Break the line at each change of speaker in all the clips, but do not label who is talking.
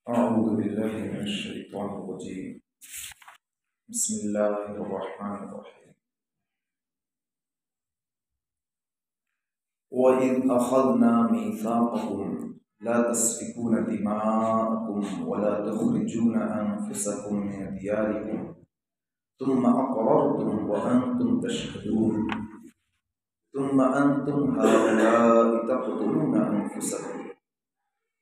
أعوذ بالله من الشيطان الرجيم. بسم الله الرحمن الرحيم. وإذ أخذنا ميثاقكم لا تسفكون دماءكم ولا تخرجون أنفسكم من دياركم ثم أقررتم وأنتم تشهدون ثم أنتم هؤلاء تقتلون أنفسكم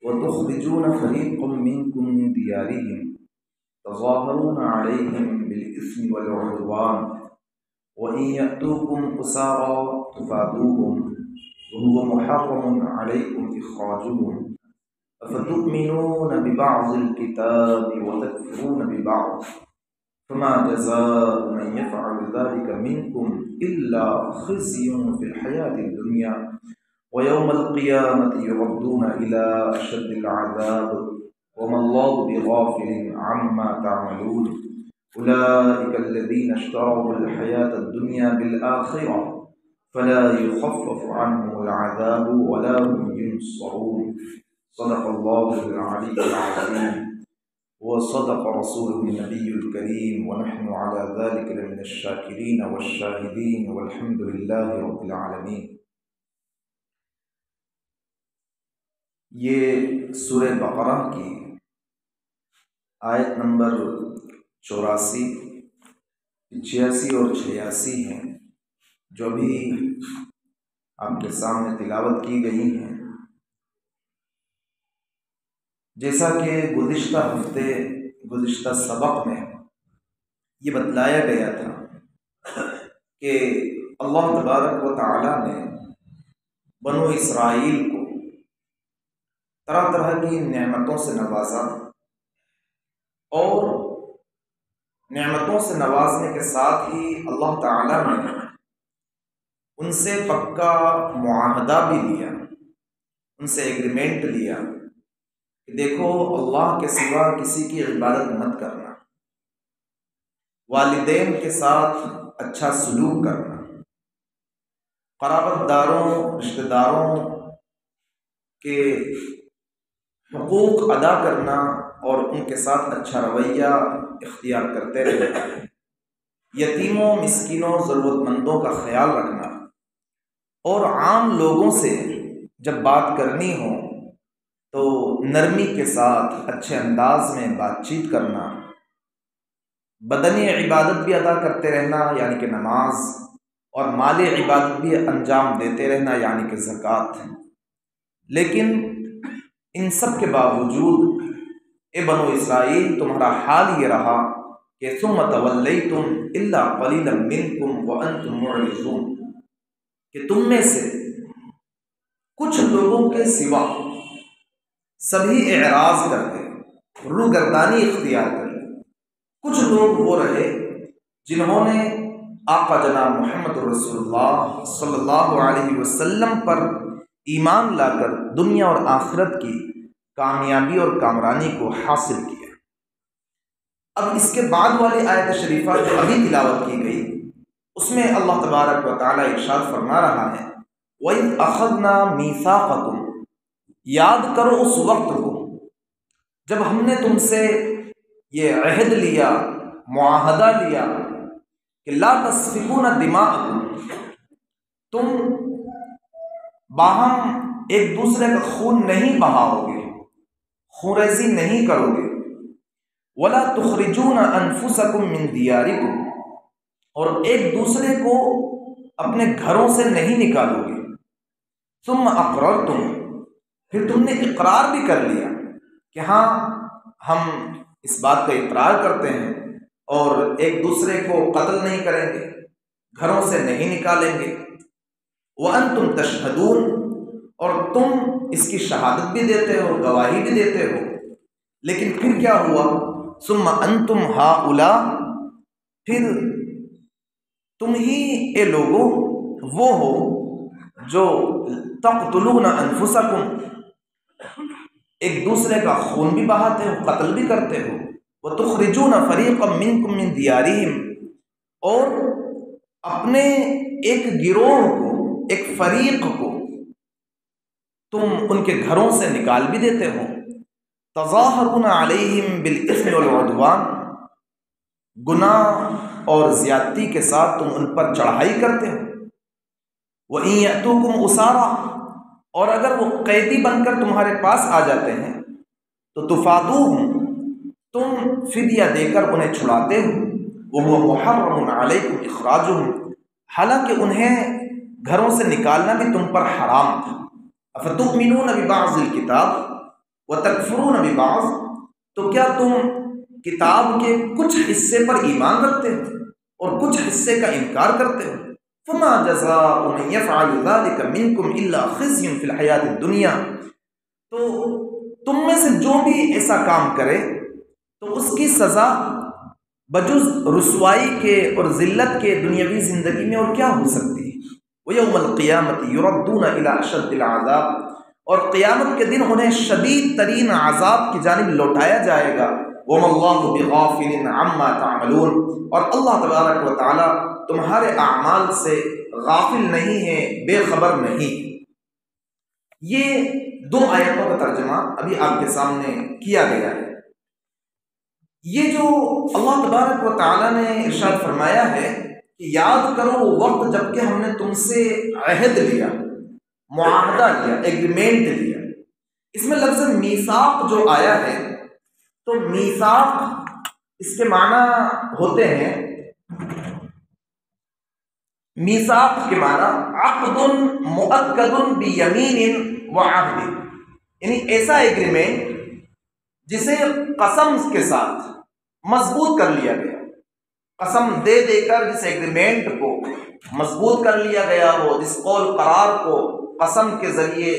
وتخرجون فريقا منكم من ديارهم تظاهرون عليهم بالإثم والعدوان وإن يأتوكم أسارى تفادوهم وهو محرم عليكم إخراجهم أفتؤمنون ببعض الكتاب وتكفرون ببعض فما جزاء من يفعل ذلك منكم إلا خزي في الحياة الدنيا ويوم القيامة يردون إلى أشد العذاب وما الله بغافل عما تعملون أولئك الذين اشتروا الحياة الدنيا بالآخرة فلا يخفف عنهم العذاب ولا هم ينصرون. صدق الله العلي العظيم وصدق رسوله النبي الكريم ونحن على ذلك لمن الشاكرين والشاهدين والحمد لله رب العالمين. یہ سورہ بقرہ کی آیت نمبر 84، 86 اور 86 ہیں جو بھی آپ کے سامنے تلاوت کی گئی ہیں. جیسا کہ گزشتہ سبق میں یہ بتلایا گیا تھا کہ اللہ تبارک و تعالی نے بنو اسرائیل کو طرح طرح کی نعمتوں سے نوازا، اور نعمتوں سے نوازنے کے ساتھ ہی اللہ تعالی نے ان سے پکا معاہدہ بھی لیا، ان سے ایگریمنٹ لیا کہ دیکھو اللہ کے سوا کسی کی عبادت مت کرنا، والدین کے ساتھ اچھا سلوک کرنا، قرابت داروں رشتہ داروں کے حقوق ادا کرنا اور ان کے ساتھ اچھا رویہ اختیار کرتے رہنا، یتیموں مسکینوں ضرورت مندوں کا خیال رکھنا، اور عام لوگوں سے جب بات کرنی ہو تو نرمی کے ساتھ اچھے انداز میں بات چیت کرنا، بدنی عبادت بھی ادا کرتے رہنا یعنی کہ نماز، اور مالی عبادت بھی انجام دیتے رہنا یعنی کہ زکوٰۃ. لیکن ان سب کے باوجود اے بنو اسرائیل تمہارا حال یہ رہا کہ ثم تولیتم الا قلیلا منکم وانتم معرضون، کہ تم میں سے کچھ لوگوں کے سوا سبھی اعراض کر گئے، روگردانی اختیار کر لی. کچھ لوگ وہ رہے جنہوں نے آقا جناب محمد رسول اللہ صلی اللہ علیہ وسلم پر ایمان لا کر دنیا اور آخرت کی کامیابی اور کامرانی کو حاصل کیا. اب اس کے بعد والی آیت شریفہ جو ابھی تلاوت کی گئی اس میں اللہ تبارک و تعالی ارشاد فرما رہا ہے وَإِذْ أَخَذْنَا مِيثَاقَكُمْ، یاد کرو اس وقت کو جب ہم نے تم سے یہ عہد لیا، معاہدہ لیا کہ لا تسفکون دماءکم، تم باہم ایک دوسرے کا خون نہیں بہاؤ گے، خونریزی نہیں کرو گے، ولا تخرجون انفسکم من دیارکم، اور ایک دوسرے کو اپنے گھروں سے نہیں نکالو گے. ثم اقررتم، پھر تم نے اقرار بھی کر لیا کہ ہاں ہم اس بات کا اقرار کرتے ہیں اور ایک دوسرے کو قتل نہیں کریں گے، گھروں سے نہیں نکالیں گے. وَأَنْتُمْ تَشْهَدُونَ، اور تم اس کی شہادت بھی دیتے ہو، گواہی بھی دیتے ہو. لیکن پھر کیا ہوا؟ ثُمَّ أَنْتُمْ هَؤُلَاء، پھر تم ہی اے لوگوں وہ ہو جو تقتلون انفسکم، ایک دوسرے کا خون بھی بہاتے ہو، قتل بھی کرتے ہو. وَتُخْرِجُونَ فَرِيقًا مِّنْكُم مِّن دِيَارِهِمْ، اور اپنے ایک گروہ کو، ایک فریق کو تم ان کے گھروں سے نکال بھی دیتے ہو. تظاہرون علیہم بالاثم والعدوان، گناہ اور زیادتی کے ساتھ تم ان پر چڑھائی کرتے ہو. وَإِن يَأْتُوكُمْ أُسَارَىٰ، اور اگر وہ قیدی بن کر تمہارے پاس آ جاتے ہیں تو تفادوہم، تم فدیہ دے کر انہیں چھڑاتے ہو. وَهُوَ مُحَرَّمٌ عَلَيْكُمْ إِخْرَاجُهُمْ، حالانکہ انہیں گھروں سے نکالنا بھی تم پر حرام تھا. أَفَتُؤْمِنُونَ بِبَعْضِ الْكِتَابِ وَتَكْفُرُونَ بِبَعْضٍ، تو کیا تم کتاب کے کچھ حصے پر ایمان رکھتے ہو اور کچھ حصے کا انکار کرتے ہو. فَمَا جَزَاءُ مَن يَفْعَلُ ذَلِكَ مِنكُمْ إِلَّا خِزْيٌ فِي الْحَيَاةِ الدُّنْيَا، تو تم میں سے جو بھی ایسا کام کرے تو اس کی سزا بجز رسوائی کے اور ذلت کے دنیاوی زندگی میں اور کیا ہو سکتی ہے. وَيَوْمَ الْقِيَامَةِ يُرَدُّونَ إِلَىٰ أَشَدِّ الْعَذَابِ، اور قیامت کے دن انہیں شدید ترین عذاب کی جانب لوٹایا جائے گا. وَمَا اللَّهُ بِغَافِلٍ عَمَّا تَعْمَلُونَ، اور اللہ تبارک و تعالی تمہارے اعمال سے غافل نہیں ہے، بے خبر نہیں. یہ دو آیتوں کا ترجمہ ابھی آپ کے سامنے کیا گیا ہے. یہ جو اللہ تبارک و تعالی نے ارشاد فرمایا ہے کہ یاد کرو وہ وقت جب کہ ہم نے تم سے عہد لیا، معاہدہ لیا، ایگریمنٹ لیا. اس میں لفظ میثاق جو آیا ہے تو میثاق اس کے معنی ہوتے ہیں، میثاق کے معنی عقد مؤکد بیمین وعہد، یعنی ایسا ایگریمنٹ جسے قسم کے ساتھ مضبوط کر لیا گیا. قسم دے دے کر جس ایگریمنٹ کو مضبوط کر لیا گیا ہو، جس قول قرار کو قسم کے ذریعے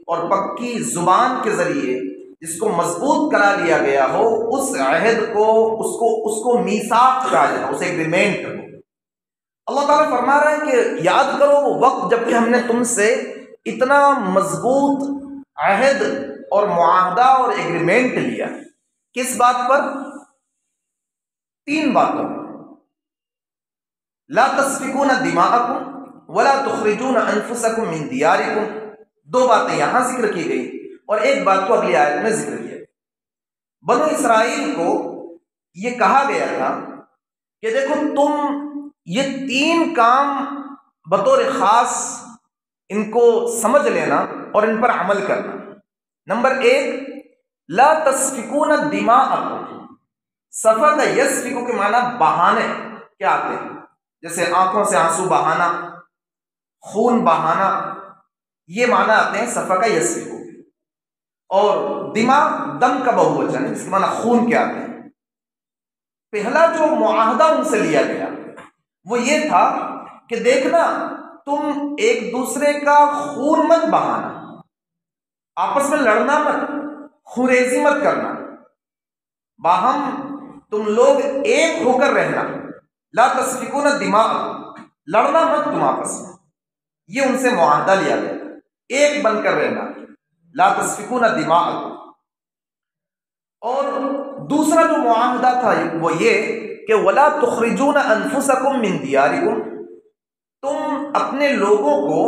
اور پکی زبان کے ذریعے جس کو مضبوط کرا لیا گیا ہو، اس عہد کو اس کو میثاق کہا جاتا ہے، اس ایگریمنٹ کو. اللہ تعالیٰ فرما رہا ہے کہ یاد کرو وہ وقت جب کہ ہم نے تم سے اتنا مضبوط عہد اور معاہدہ اور ایگریمنٹ لیا. کس بات پر؟ 3 باتوں پر. لا تسفکون دماءکم ولا تخرجون انفسکم من دیارکم، 2 باتیں یہاں ذکر کی گئی اور ایک بات کو اگلی آیت میں ذکر کیا. بنو اسرائیل کو یہ کہا گیا تھا کہ دیکھو تم یہ 3 کام بطور خاص ان کو سمجھ لینا اور ان پر عمل کرنا. نمبر 1، لا تسفکون دماءکم. سفک یسفکو کے معنی بہانے کیا آتے ہیں، جیسے آنکھوں سے آنسو بہانا، خون بہانا، یہ معنی آتے ہیں سفک یسفکو. اور دماء دم کا بہووچن ہے، جس کے معنی خون کے آتے ہیں. پہلا جو معاہدہ ان سے لیا گیا وہ یہ تھا کہ دیکھنا تم ایک دوسرے کا خون مت بہانا، آپس میں لڑنا مت، خوریزی مت کرنا، باہم تم لوگ ایک ہو کر رہنا. لا تسفکون دماء، لڑنا مت تم آپس میں. یہ ان سے معاہدہ لیا گیا، ایک بن کر رہنا. لا تسفکون دماء. اور دوسرا جو معاہدہ تھا وہ یہ کہ ولا تخرجون انفسکم من دیارکم، تم اپنے لوگوں کو،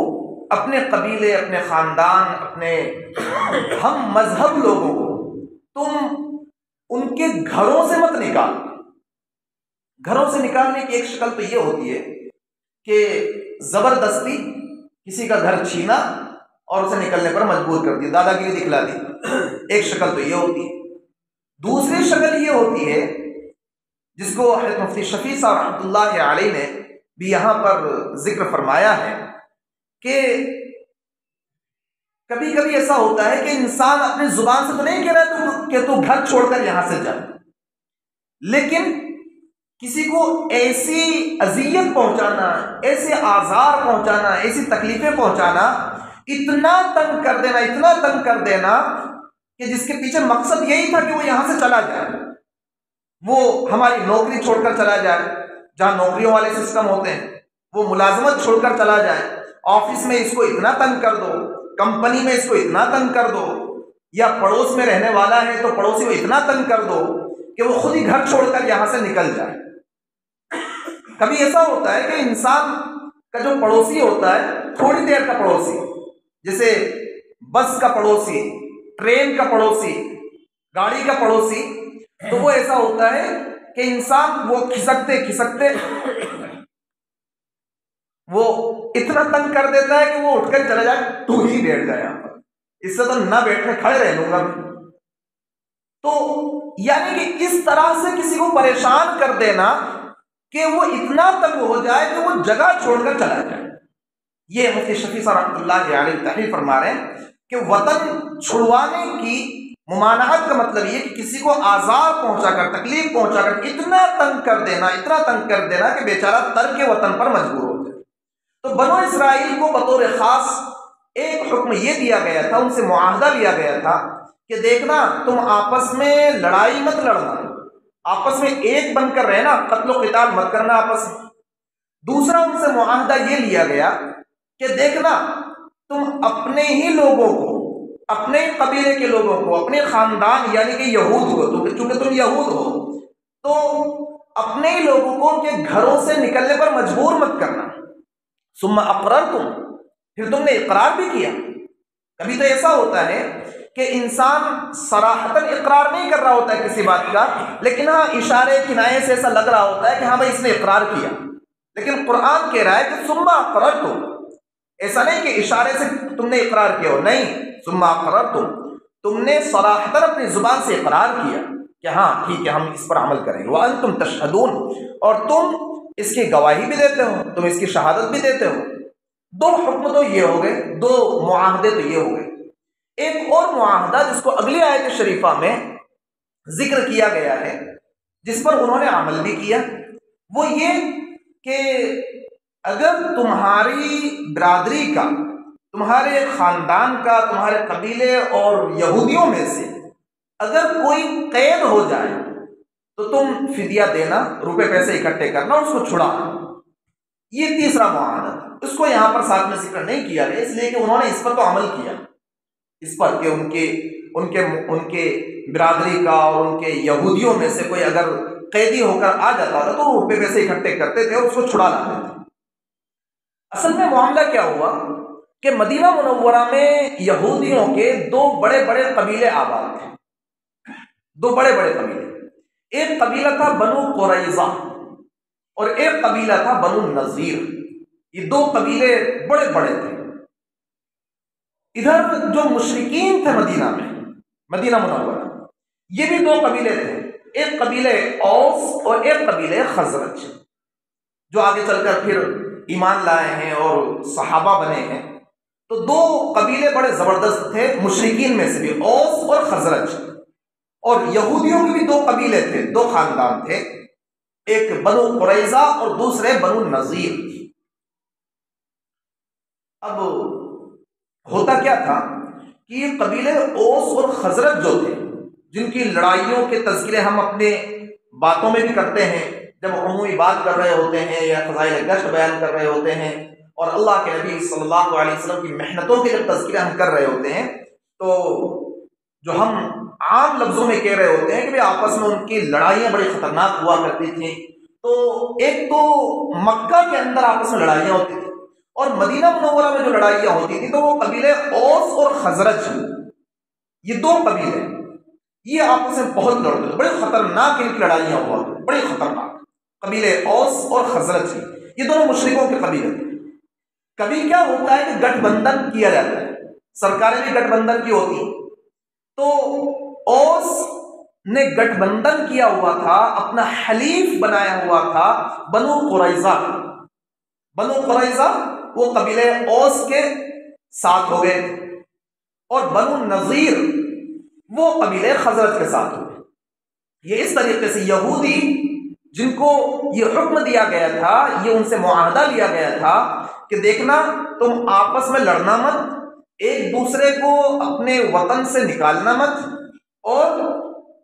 اپنے قبیلے، اپنے خاندان، اپنے ہم مذہب لوگوں کو تم ان کے گھروں سے مت نکال. گھروں سے نکالنے کی ایک شکل تو یہ ہوتی ہے کہ زبردستی کسی کا گھر چھینا اور اسے نکلنے پر مجبور کر دیا، دادا گیری دکھلا دی. ایک شکل تو یہ ہوتی ہے. دوسری شکل یہ ہوتی ہے جس کو حضرت مفتی شفیع صاحب رحمۃ اللہ علیہ نے بھی یہاں پر ذکر فرمایا ہے کہ کبھی کبھی ایسا ہوتا ہے کہ انسان اپنی زبان سے تو نہیں کہہ رہا کہ تو گھر چھوڑ کر یہاں سے جا، لیکن کسی کو ایسی اذیت پہنچانا، ایسے آزار پہنچانا، ایسی تکلیفیں پہنچانا، اتنا تنگ کر دینا، اتنا تنگ کر دینا کہ جس کے پیچھے مقصد یہی تھا کہ وہ یہاں سے چلا جائے، وہ ہماری نوکری چھوڑ کر چلا جائے، جہاں نوکریوں والے سسٹم ہوتے ہیں، وہ ملازمت چھوڑ کر چلا جائے، آفس میں اس کو اتنا تنگ کر دو، کمپنی میں اس کو اتنا تنگ کر دو، یا پڑوس میں رہنے والا ہے تو پڑوسی کو اتنا تنگ کر دو کہ وہ خود ہی گھر چھوڑ کر یہاں سے نکل جائے. کبھی ایسا ہوتا ہے کہ انسان کا جو پڑوسی ہوتا ہے تھوڑی دیر کا پڑوسی، جیسے بس کا پڑوسی، ٹرین کا پڑوسی، گاڑی کا پڑوسی تو وہ ایسا ہوتا ہے کہ انسان وہ کھسکتے کھسکتے وہ اتنا تنگ کر دیتا ہے کہ وہ اٹھ کر چلا جائے، تو ہی بیٹھ جائے یہاں پر، اس سے تو نہ بیٹھنے کھڑے رہ لوں گا۔ تو یعنی کہ اس طرح سے کسی کو پریشان کر دینا کہ وہ اتنا تنگ ہو جائے کہ وہ جگہ چھوڑ کر چلا جائے۔ یہ مفتی شفیع صاحب رحمۃ اللہ علیہ تحریر فرما رہے ہیں کہ وطن چھڑوانے کی ممانعت کا مطلب یہ کہ کسی کو آزار پہنچا کر، تکلیف پہنچا کر اتنا تنگ کر دینا کہ بیچارہ ترک وطن پر مجبور ہو جائے۔ تو بنو اسرائیل کو بطور خاص ایک حکم یہ دیا گیا تھا، ان سے معاہدہ لیا گیا تھا کہ دیکھنا تم آپس میں لڑائی مت لڑنا، آپس میں ایک بن کر رہنا، قتل و قتال مت کرنا آپس میں۔ دوسرا ان سے معاہدہ یہ لیا گیا کہ دیکھنا تم اپنے ہی لوگوں کو، اپنے قبیلے کے لوگوں کو، اپنے خاندان یعنی کہ یہود کو، چونکہ تم یہود ہو تو اپنے ہی لوگوں کو ان کے گھروں سے نکلنے پر مجبور مت کرنا۔ ثم اقررتم، پھر تم نے اقرار بھی کیا۔ کبھی تو ایسا ہوتا ہے کہ انسان صراحتاً اقرار نہیں کر رہا ہوتا ہے کسی بات کا، لیکن ہاں اشارے کنایے سے ایسا لگ رہا ہوتا ہے کہ ہاں بھائی اس نے اقرار کیا، لیکن قرآن کہہ رہا ہے کہ ثم اقررتم، ایسا نہیں کہ اشارے سے تم نے اقرار کیا ہو، نہیں، ثم اقررتم، تم نے صراحتاً اپنی زبان سے اقرار کیا کہ ہاں ٹھیک ہے ہم اس پر عمل کریں گے۔ وانتم تشہدون، اور تم اس کی گواہی بھی دیتے ہو، تم اس کی شہادت بھی دیتے ہو۔ دو حکم تو یہ ہو گئے، دو معاہدے تو یہ ہو گئے۔ ایک اور معاہدہ جس کو اگلی آیت شریفہ میں ذکر کیا گیا ہے، جس پر انہوں نے عمل بھی کیا، وہ یہ کہ اگر تمہاری برادری کا، تمہارے خاندان کا، تمہارے قبیلے اور یہودیوں میں سے اگر کوئی قید ہو جائے تو تم فدیہ دینا، روپے پیسے اکٹھے کرنا، اس کو چھڑانا۔ یہ تیسرا معاہدہ تھا، اس کو یہاں پر ساتھ میں ذکر نہیں کیا گیا، اس لیے کہ انہوں نے اس پر تو عمل کیا، اس پر کہ ان کے برادری کا اور ان کے یہودیوں میں سے کوئی اگر قیدی ہو کر آ جاتا تھا تو روپے پیسے اکٹھے کرتے تھے اور اس کو چھڑا لاتے تھے۔ اصل میں معاملہ کیا ہوا کہ مدینہ منورہ میں یہودیوں کے دو بڑے بڑے قبیلے آباد تھے، دو بڑے بڑے قبیلے۔ ایک قبیلہ تھا بنو قریظہ اور ایک قبیلہ تھا بنو نذیر۔ یہ دو قبیلے بڑے بڑے تھے۔ ادھر جو مشرکین تھے مدینہ منورہ، یہ بھی دو قبیلے تھے، ایک قبیلے اوس اور ایک قبیلے خزرج، جو آگے چل کر پھر ایمان لائے ہیں اور صحابہ بنے ہیں۔ تو دو قبیلے بڑے زبردست تھے مشرکین میں سے بھی، اوس اور خزرج۔ اور یہودیوں کے بھی دو قبیلے تھے، دو خاندان تھے، ایک بنو قریظہ اور دوسرے بنو نذیر۔ اب ہوتا کیا تھا کہ یہ قبیلے اوس اور خزرج جو تھے، جن کی لڑائیوں کے تذکرے ہم اپنے باتوں میں بھی کرتے ہیں، جب عمومی بات کر رہے ہوتے ہیں یا فضائل گشت بیان کر رہے ہوتے ہیں اور اللہ کے نبی صلی اللہ علیہ وسلم کی محنتوں کے جب تذکرے ہم کر رہے ہوتے ہیں، تو جو ہم عام لفظوں میں کہہ رہے ہوتے ہیں کہ آپس میں ان کی لڑائیاں بڑی خطرناک ہوا کرتی تھیں۔ تو ایک تو مکہ کے اندر آپس میں لڑائیاں ہوتی تھیں، اور مدینہ منورہ میں جو لڑائیاں ہوتی تھیں تو وہ قبیلے اوس اور خزرج، یہ دو قبیلے یہ آپس میں بہت لڑتے تھے، بڑی خطرناک ان کی لڑائیاں ہوا کرتی، بڑی خطرناک قبیلے اوس اور خزرج، یہ دونوں مشرکوں کے قبیلے تھے۔ کبھی کیا ہوتا ہے کہ گٹھ بندھن کیا جاتا ہے، سرکاریں بھی گٹھ بندھن کی ہوتی ہیں، تو اوس نے گٹھ بندھن کیا ہوا تھا، اپنا حلیف بنایا ہوا تھا بنو قریظہ۔ بنو قریظہ وہ قبیلے اوس کے ساتھ ہو گئے، اور بنو نذیر وہ قبیلے خزرج کے ساتھ ہو گئے۔ یہ اس طریقے سے یہودی جن کو یہ حکم دیا گیا تھا، یہ ان سے معاہدہ لیا گیا تھا کہ دیکھنا تم آپس میں لڑنا مت، ایک دوسرے کو اپنے وطن سے نکالنا مت، اور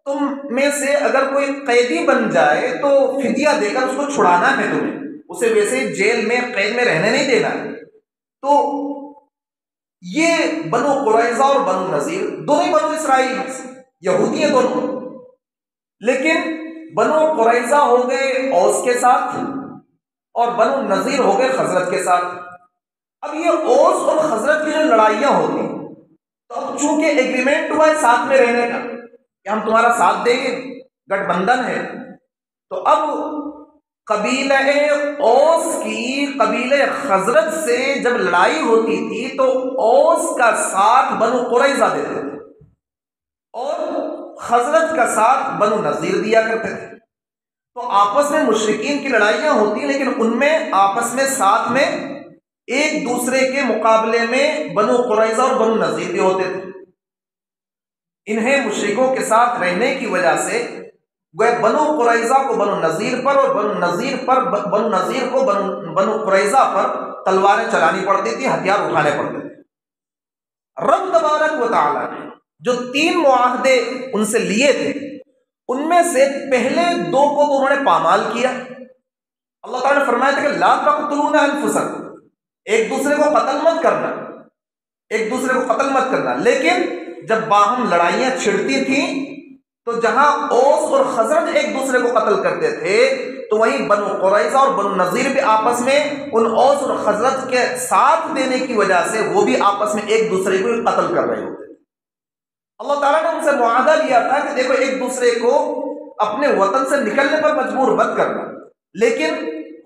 تم میں سے اگر کوئی قیدی بن جائے تو فدیہ دے کر اس کو چھڑانا ہے، تمہیں اسے ویسے جیل میں قید میں رہنے نہیں دینا ہے۔ تو یہ بنو قریظہ اور بنو نذیر دونوں بنو اسرائیل میں سے یہودی ہیں دونوں، لیکن بنو قریظہ ہو گئے اوس کے ساتھ اور بنو نذیر ہو گئے خزرج کے ساتھ۔ اب یہ اوس اور خزرج کی جو لڑائیاں ہوتی، تو اب چونکہ ایگریمنٹ ہوا ہے ساتھ میں رہنے کا، کہ ہم تمہارا ساتھ دیں گے، گٹھ بندھن ہے۔ تو اب قبیلہ اوس کی قبیلہ خزرج سے جب لڑائی ہوتی تھی تو اوس کا ساتھ بنو قریظہ دیتے تھے اور خزرج کا ساتھ بنو نذیر دیا کرتے تھے۔ تو آپس میں مشرکین کی لڑائیاں ہوتی ہیں، لیکن ان میں آپس میں ساتھ میں ایک دوسرے کے مقابلے میں بنو قریظہ اور بنو نذیر بھی ہوتے تھے۔ انہیں مشرکوں کے ساتھ رہنے کی وجہ سے بنو قریظہ کو بنو نذیر پر اور بنو نذیر کو بنو قریظہ پر تلواریں چلانی پڑتی تھی، ہتھیار اٹھانے پڑتے تھے۔ رب تبارک و تعالیٰ نے جو 3 معاہدے ان سے لیے تھے، ان میں سے پہلے 2 کو تو انہوں نے پامال کیا۔ اللہ تعالیٰ نے فرمایا تھا کہ لا تقتلون انفسکم، ایک دوسرے کو قتل مت کرنا، لیکن جب باہم لڑائیاں چھڑتی تھیں تو جہاں اوس اور خزرج ایک دوسرے کو قتل کرتے تھے تو وہیں بنو قریظہ اور بنو نذیر بھی آپس میں ان اوس اور خزرج کے ساتھ دینے کی وجہ سے وہ بھی آپس میں ایک دوسرے کو قتل کر رہے ہوتے تھے۔ اللہ تعالیٰ نے ان سے معاہدہ لیا تھا کہ دیکھو ایک دوسرے کو اپنے وطن سے نکلنے پر مجبور مت کرنا، لیکن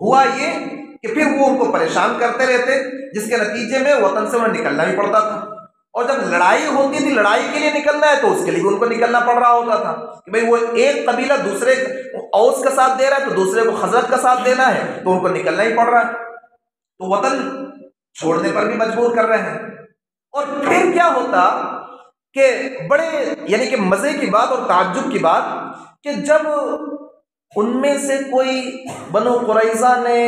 ہوا یہ کہ پھر وہ ان کو پریشان کرتے رہتے، جس کے نتیجے میں وطن سے انہیں نکلنا بھی پڑتا تھا۔ اور جب لڑائی ہوتی تھی، لڑائی کے لیے نکلنا ہے تو اس کے لیے بھی ان کو نکلنا پڑ رہا ہوتا تھا کہ بھئی وہ ایک قبیلہ دوسرے اوس کا ساتھ دے رہا ہے تو دوسرے کو خزرج کا ساتھ دینا ہے، تو ان کو نکلنا ہی پڑ رہا ہے، تو وطن چھوڑنے پر بھی مجبور کر رہے ہیں۔ اور پھر کیا ہوتا کہ بڑے یعنی کہ مزے کی بات اور تعجب کی بات کہ جب ان میں سے کوئی بنو قریظہ نے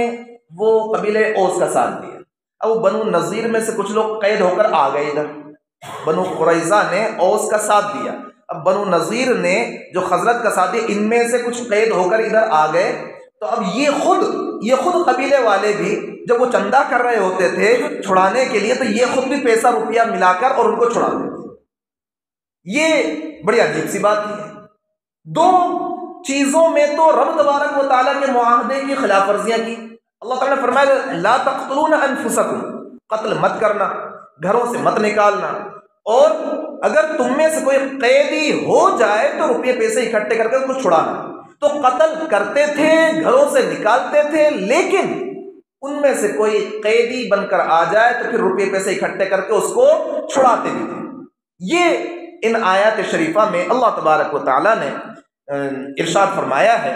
وہ قبیلہ اوس کا ساتھ دیا، اب بنو نذیر میں سے کچھ لوگ قید ہو کر آ گئے ادھر، بنو قریظہ نے اوس کا ساتھ دیا، اب بنو نذیر نے جو خزرج کا ساتھ دیا، ان میں سے کچھ قید ہو کر ادھر آ گئے، تو اب یہ خود قبیلے والے بھی جب وہ چندہ کر رہے ہوتے تھے چھڑانے کے لیے، تو یہ خود بھی پیسہ روپیہ ملا کر اور ان کو چھڑا دیتے۔ یہ بڑی عجیب سی بات ہے۔ 2 چیزوں میں تو رب تبارک و تعالیٰ کے معاہدے کی خلاف ورزیاں کی۔ اللہ تعالیٰ نے فرمایا لا تقتلون انفسکم، قتل مت کرنا، گھروں سے مت نکالنا، اور اگر تم میں سے کوئی قیدی ہو جائے تو روپے پیسے اکٹھے کر کے اس کو چھڑانا۔ تو قتل کرتے تھے، گھروں سے نکالتے تھے، لیکن ان میں سے کوئی قیدی بن کر آ جائے تو پھر روپے پیسے اکٹھے کر کے اس کو چھڑاتے بھی تھے۔ یہ ان آیات شریفہ میں اللہ تبارک و تعالیٰ نے ارشاد فرمایا ہے۔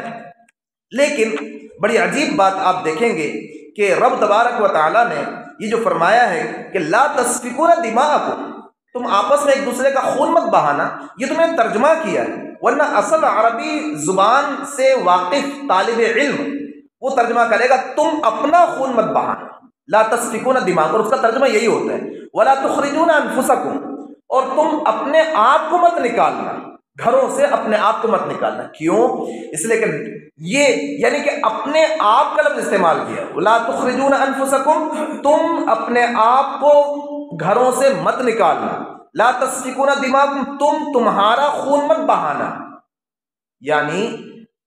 لیکن بڑی عجیب بات آپ دیکھیں گے کہ رب تبارک و تعالیٰ نے یہ جو فرمایا ہے کہ لا تسفکون دماءکم، تم آپس میں ایک دوسرے کا خون مت بہانا، یہ تم نے ترجمہ کیا ہے، ورنہ اصل عربی زبان سے واقف طالب علم وہ ترجمہ کرے گا تم اپنا خون مت بہانا، لا تسفکون دماءکم، اس کا ترجمہ یہی ہوتا ہے ولا تخرجون انفسکم، اور تم اپنے آپ کو مت نکالنا، گھروں سے اپنے آپ کو مت نکالنا۔ کیوں؟ اس لیے کہ یہ یعنی کہ اپنے آپ کا لفظ استعمال کیا، لا تخرجون انفسکم، تم اپنے آپ کو گھروں سے مت نکالنا، لا تسفکون دماءکم، تمہارا خون مت بہانا، یعنی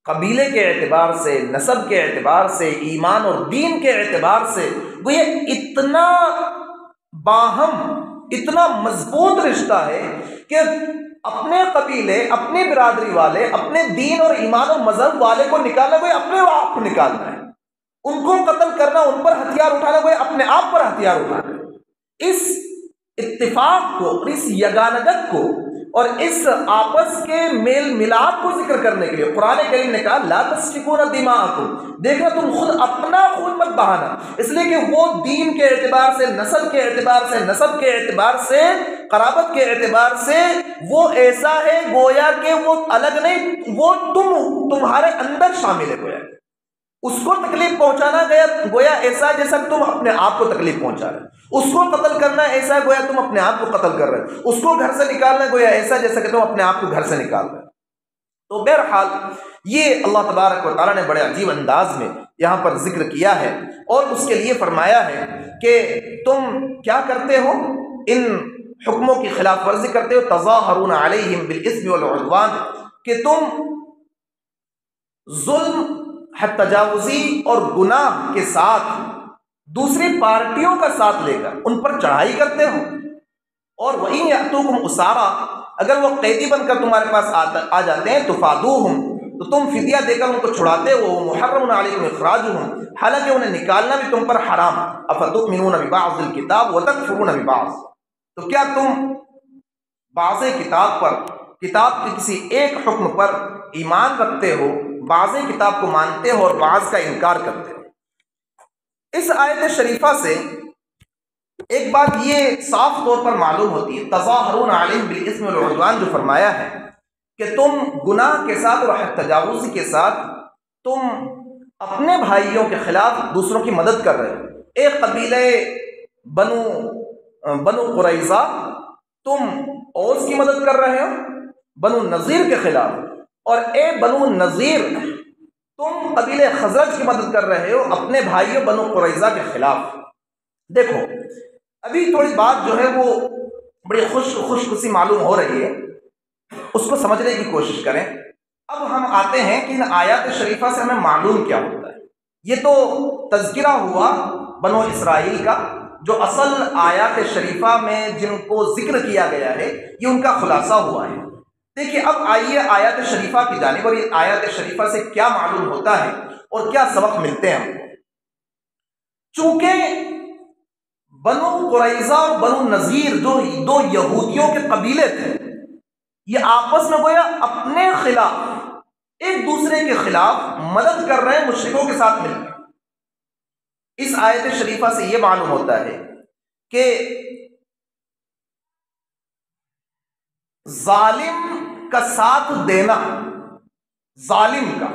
قبیلے کے اعتبار سے، نسب کے اعتبار سے، ایمان اور دین کے اعتبار سے وہ یہ اتنا باہم، اتنا مضبوط رشتہ ہے کہ اپنے قبیلے، اپنی برادری والے، اپنے دین اور ایمان اور مذہب والے کو نکالنا کوئی اپنے آپ کو نکالنا ہے، ان کو قتل کرنا، ان پر ہتھیار اٹھانا کوئی اپنے آپ پر ہتھیار اٹھانا ہے۔ اس اتفاق کو اور اس یگانگت کو اور اس آپس کے میل ملاپ کو ذکر کرنے کے لیے قرآن کریم نے کہا لا تسفکون دماءکم، دیکھنا تم خود اپنا خون مت بہانا، اس لیے کہ وہ دین کے اعتبار سے، نسل کے اعتبار سے، نسب کے اعتبار سے، قرابت کے اعتبار سے وہ ایسا ہے گویا کہ وہ الگ نہیں، وہ تمہارے اندر شامل ہے، گویا اس کو تکلیف پہنچانا گویا ایسا جیسا تم اپنے آپ کو تکلیف پہنچا رہے، اس کو قتل کرنا ایسا گویا تم اپنے آپ کو قتل کر رہے، اس کو گھر سے نکالنا گویا ایسا جیسا کہ تم اپنے آپ کو گھر سے نکال رہے۔ تو بہرحال یہ اللہ تبارک و تعالیٰ نے بڑے عجیب انداز میں یہاں پر ذکر کیا ہے، اور اس کے لیے فرمایا ہے کہ تم کیا کرتے ہو، ان حکموں کی خلاف ورزی کرتے ہو، تظاہرون علیہم بالاسم والعدوان، کہ تم ظلم، حد تجاوزی اور گناہ کے ساتھ دوسری پارٹیوں کا ساتھ لے کر ان پر چڑھائی کرتے ہو، اور وَإِن يَأْتُوكُمْ أُسَارَىٰ، اگر وہ قیدی بن کر تمہارے پاس آ جاتے ہیں تفادوہم، تو تم فدیہ دے کر ان کو چھڑاتے ہو، محرم علیکم اخراجہم، حالانکہ انہیں نکالنا بھی تم پر حرام، افتؤمنون ببعض الکتاب وتکفرون ببعض، تو کیا تم بعض کتاب پر، کتاب کے کسی ایک حکم پر ایمان رکھتے ہو، بعض کتاب کو مانتے ہو اور بعض کا انکار کرتے ہو؟ اس آیت شریفہ سے ایک بات یہ صاف طور پر معلوم ہوتی ہے، تظاہرون علیہم بالاسم والعدوان جو فرمایا ہے کہ تم گناہ کے ساتھ اور حد تجاوز کے ساتھ تم اپنے بھائیوں کے خلاف دوسروں کی مدد کر رہے ہو۔ ایک قبیلہ بنو قریظہ تم اوس کی مدد کر رہے ہو بنو نذیر کے خلاف، اور اے بنو نذیر تم قبیلہ خزرج کی مدد کر رہے ہو اپنے بھائیوں بنو قریظہ کے خلاف۔ دیکھو ابھی تھوڑی بات جو ہے وہ بڑی خوش معلوم ہو رہی ہے، اس کو سمجھنے کی کوشش کریں۔ اب ہم آتے ہیں کہ ان آیات شریفہ سے ہمیں معلوم کیا ہوتا ہے۔ یہ تو تذکرہ ہوا بنو اسرائیل کا، جو اصل آیات شریفہ میں جن کو ذکر کیا گیا ہے یہ ان کا خلاصہ ہوا ہے۔ دیکھیے اب آئیے آیات شریفہ کی جانب، اور یہ آیات شریفہ سے کیا معلوم ہوتا ہے اور کیا سبق ملتے ہیں ہم کو۔ چونکہ بنو قریظہ اور بنو نذیر جو دو یہودیوں کے قبیلے تھے، یہ آپس میں گویا اپنے خلاف ایک دوسرے کے خلاف مدد کر رہے ہیں مشرکوں کے ساتھ مل کر۔ اس آیت شریفہ سے یہ معلوم ہوتا ہے کہ ظالم کا ساتھ دینا، ظالم کا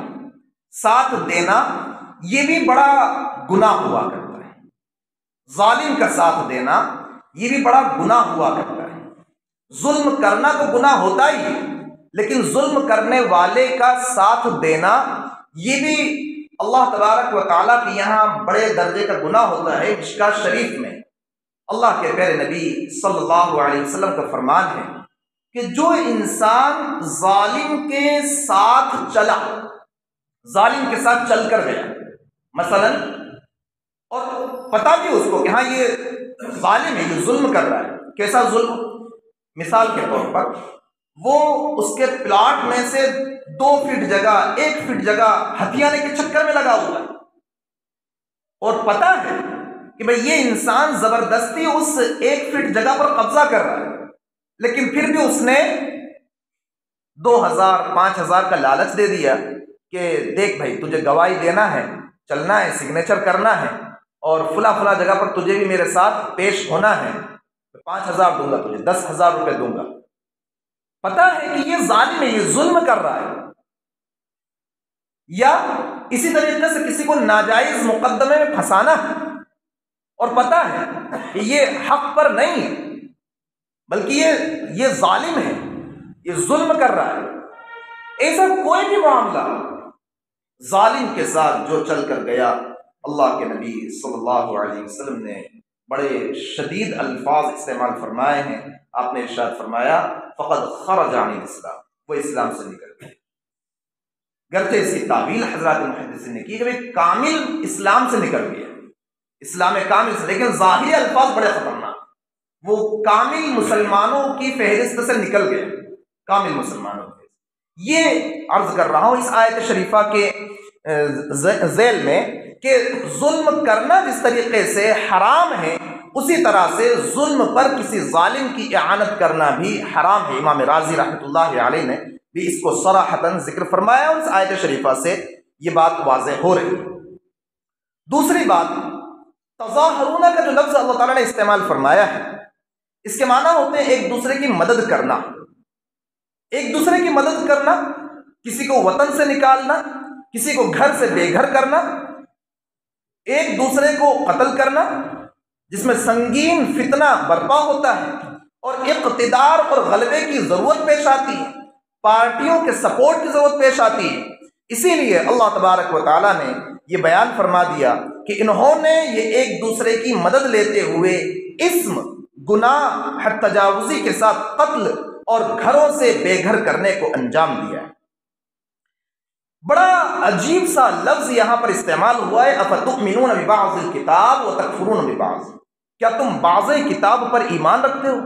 ساتھ دینا یہ بھی بڑا گناہ ہوا کرتا ہے۔ ظالم کا ساتھ دینا یہ بھی بڑا گناہ ہوا کرتا ہے۔ ظلم کرنا تو گناہ ہوتا ہی ہے، لیکن ظلم کرنے والے کا ساتھ دینا یہ بھی اللہ تبارک و تعالیٰ کے یہاں بڑے درجے کا گناہ ہوتا ہے۔ مشکوٰۃ شریف میں اللہ کے پیارے نبی صلی اللہ علیہ وسلم کا فرمان ہے کہ جو انسان ظالم کے ساتھ چلا، ظالم کے ساتھ چل کر گیا مثلا، اور پتہ بھی اس کو کہ ہاں یہ ظالم ہے، یہ ظلم کر رہا ہے، کیسا ظلم؟ مثال کے طور پر وہ اس کے پلاٹ میں سے 2 فٹ جگہ 1 فٹ جگہ ہتھیانے کے چکر میں لگا ہوا ہے، اور پتہ ہے کہ بھئی یہ انسان زبردستی اس 1 فٹ جگہ پر قبضہ کر رہا ہے، لیکن پھر بھی اس نے 2000 5000 کا لالچ دے دیا کہ دیکھ بھائی تجھے گواہی دینا ہے، چلنا ہے، سگنیچر کرنا ہے، اور فلاں جگہ پر تجھے بھی میرے ساتھ پیش ہونا ہے، 5000 دوں گا تجھے، 10,000 روپے دوں گا۔ پتہ ہے کہ یہ ظالم ہے، یہ ظلم کر رہا ہے۔ یا اسی طریقے سے کسی کو ناجائز مقدمے میں پھنسانا ہے، اور پتہ ہے کہ یہ حق پر نہیں ہے بلکہ یہ ظالم ہے، یہ ظلم کر رہا ہے۔ ایسا کوئی بھی معاملہ ظالم کے ساتھ جو چل کر گیا، اللہ کے نبی صلی اللہ علیہ وسلم نے بڑے شدید الفاظ استعمال فرمائے ہیں۔ آپ نے ارشاد فرمایا فقد خرج عن الاسلام، وہ اسلام سے نکل گئے۔ گرچہ اس کی تعویل حضرات محدثین نے کی کہ کامل اسلام سے نکل گیا، اسلام کامل سے، لیکن ظاہری الفاظ بڑے خطرناک، وہ کامل مسلمانوں کی فہرست سے نکل گئے، کامل مسلمانوں کی۔ یہ عرض کر رہا ہوں اس آیت شریفہ کے ذیل میں کہ ظلم کرنا جس طریقے سے حرام ہے، اسی طرح سے ظلم پر کسی ظالم کی اعانت کرنا بھی حرام ہے۔ امام رازی رحمۃ اللہ علیہ نے بھی اس کو صراحتاً ذکر فرمایا، اور اس آیت شریفہ سے یہ بات واضح ہو رہی ہے۔ دوسری بات، تظاہرون کا جو لفظ اللہ تعالیٰ نے استعمال فرمایا ہے، اس کے معنی ہوتے ہیں ایک دوسرے کی مدد کرنا، ایک دوسرے کی مدد کرنا، کسی کو وطن سے نکالنا، کسی کو گھر سے بے گھر کرنا، ایک دوسرے کو قتل کرنا جس میں سنگین فتنہ برپا ہوتا ہے، اور اقتدار اور غلبے کی ضرورت پیش آتی ہے، پارٹیوں کے سپورٹ کی ضرورت پیش آتی ہے۔ اسی لیے اللہ تبارک و تعالیٰ نے یہ بیان فرما دیا کہ انہوں نے یہ ایک دوسرے کی مدد لیتے ہوئے اسم، گناہ، حد تجاوزی کے ساتھ قتل اور گھروں سے بے گھر کرنے کو انجام دیا ہے۔ بڑا عجیب سا لفظ یہاں پر استعمال ہوا ہے، افتؤمنون ببعض الکتاب وتکفرون ببعض، کیا تم بعض کتاب پر ایمان رکھتے ہو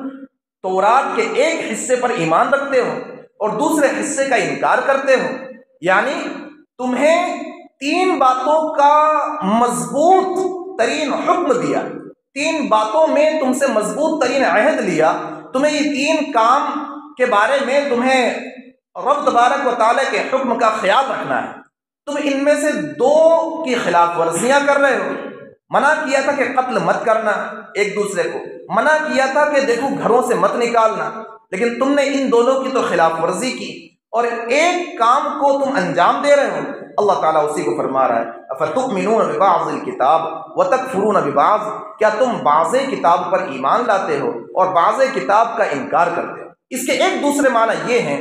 تورات کے ایک حصے پر ایمان رکھتے ہو اور دوسرے حصے کا انکار کرتے ہو، یعنی تمہیں 3 باتوں کا مضبوط ترین حکم دیا، 3 باتوں میں تم سے مضبوط ترین عہد لیا، تمہیں یہ 3 کام کے بارے میں تمہیں رب تبارک و تعالیٰ کے حکم کا خیال رکھنا ہے، تم ان میں سے 2 کی خلاف ورزیاں کر رہے ہو۔ منع کیا تھا کہ قتل مت کرنا ایک دوسرے کو، منع کیا تھا کہ دیکھو گھروں سے مت نکالنا، لیکن تم نے ان دونوں کی تو خلاف ورزی کی اور ایک کام کو تم انجام دے رہے ہو۔ اللہ تعالیٰ اسی کو فرما رہا ہے افتؤمنون ببعض الکتاب وتکفرون ببعض، کیا تم بعض کتاب پر ایمان لاتے ہو اور بعض کتاب کا انکار کرتے ہو۔ اس کے ایک دوسرے معنی یہ ہیں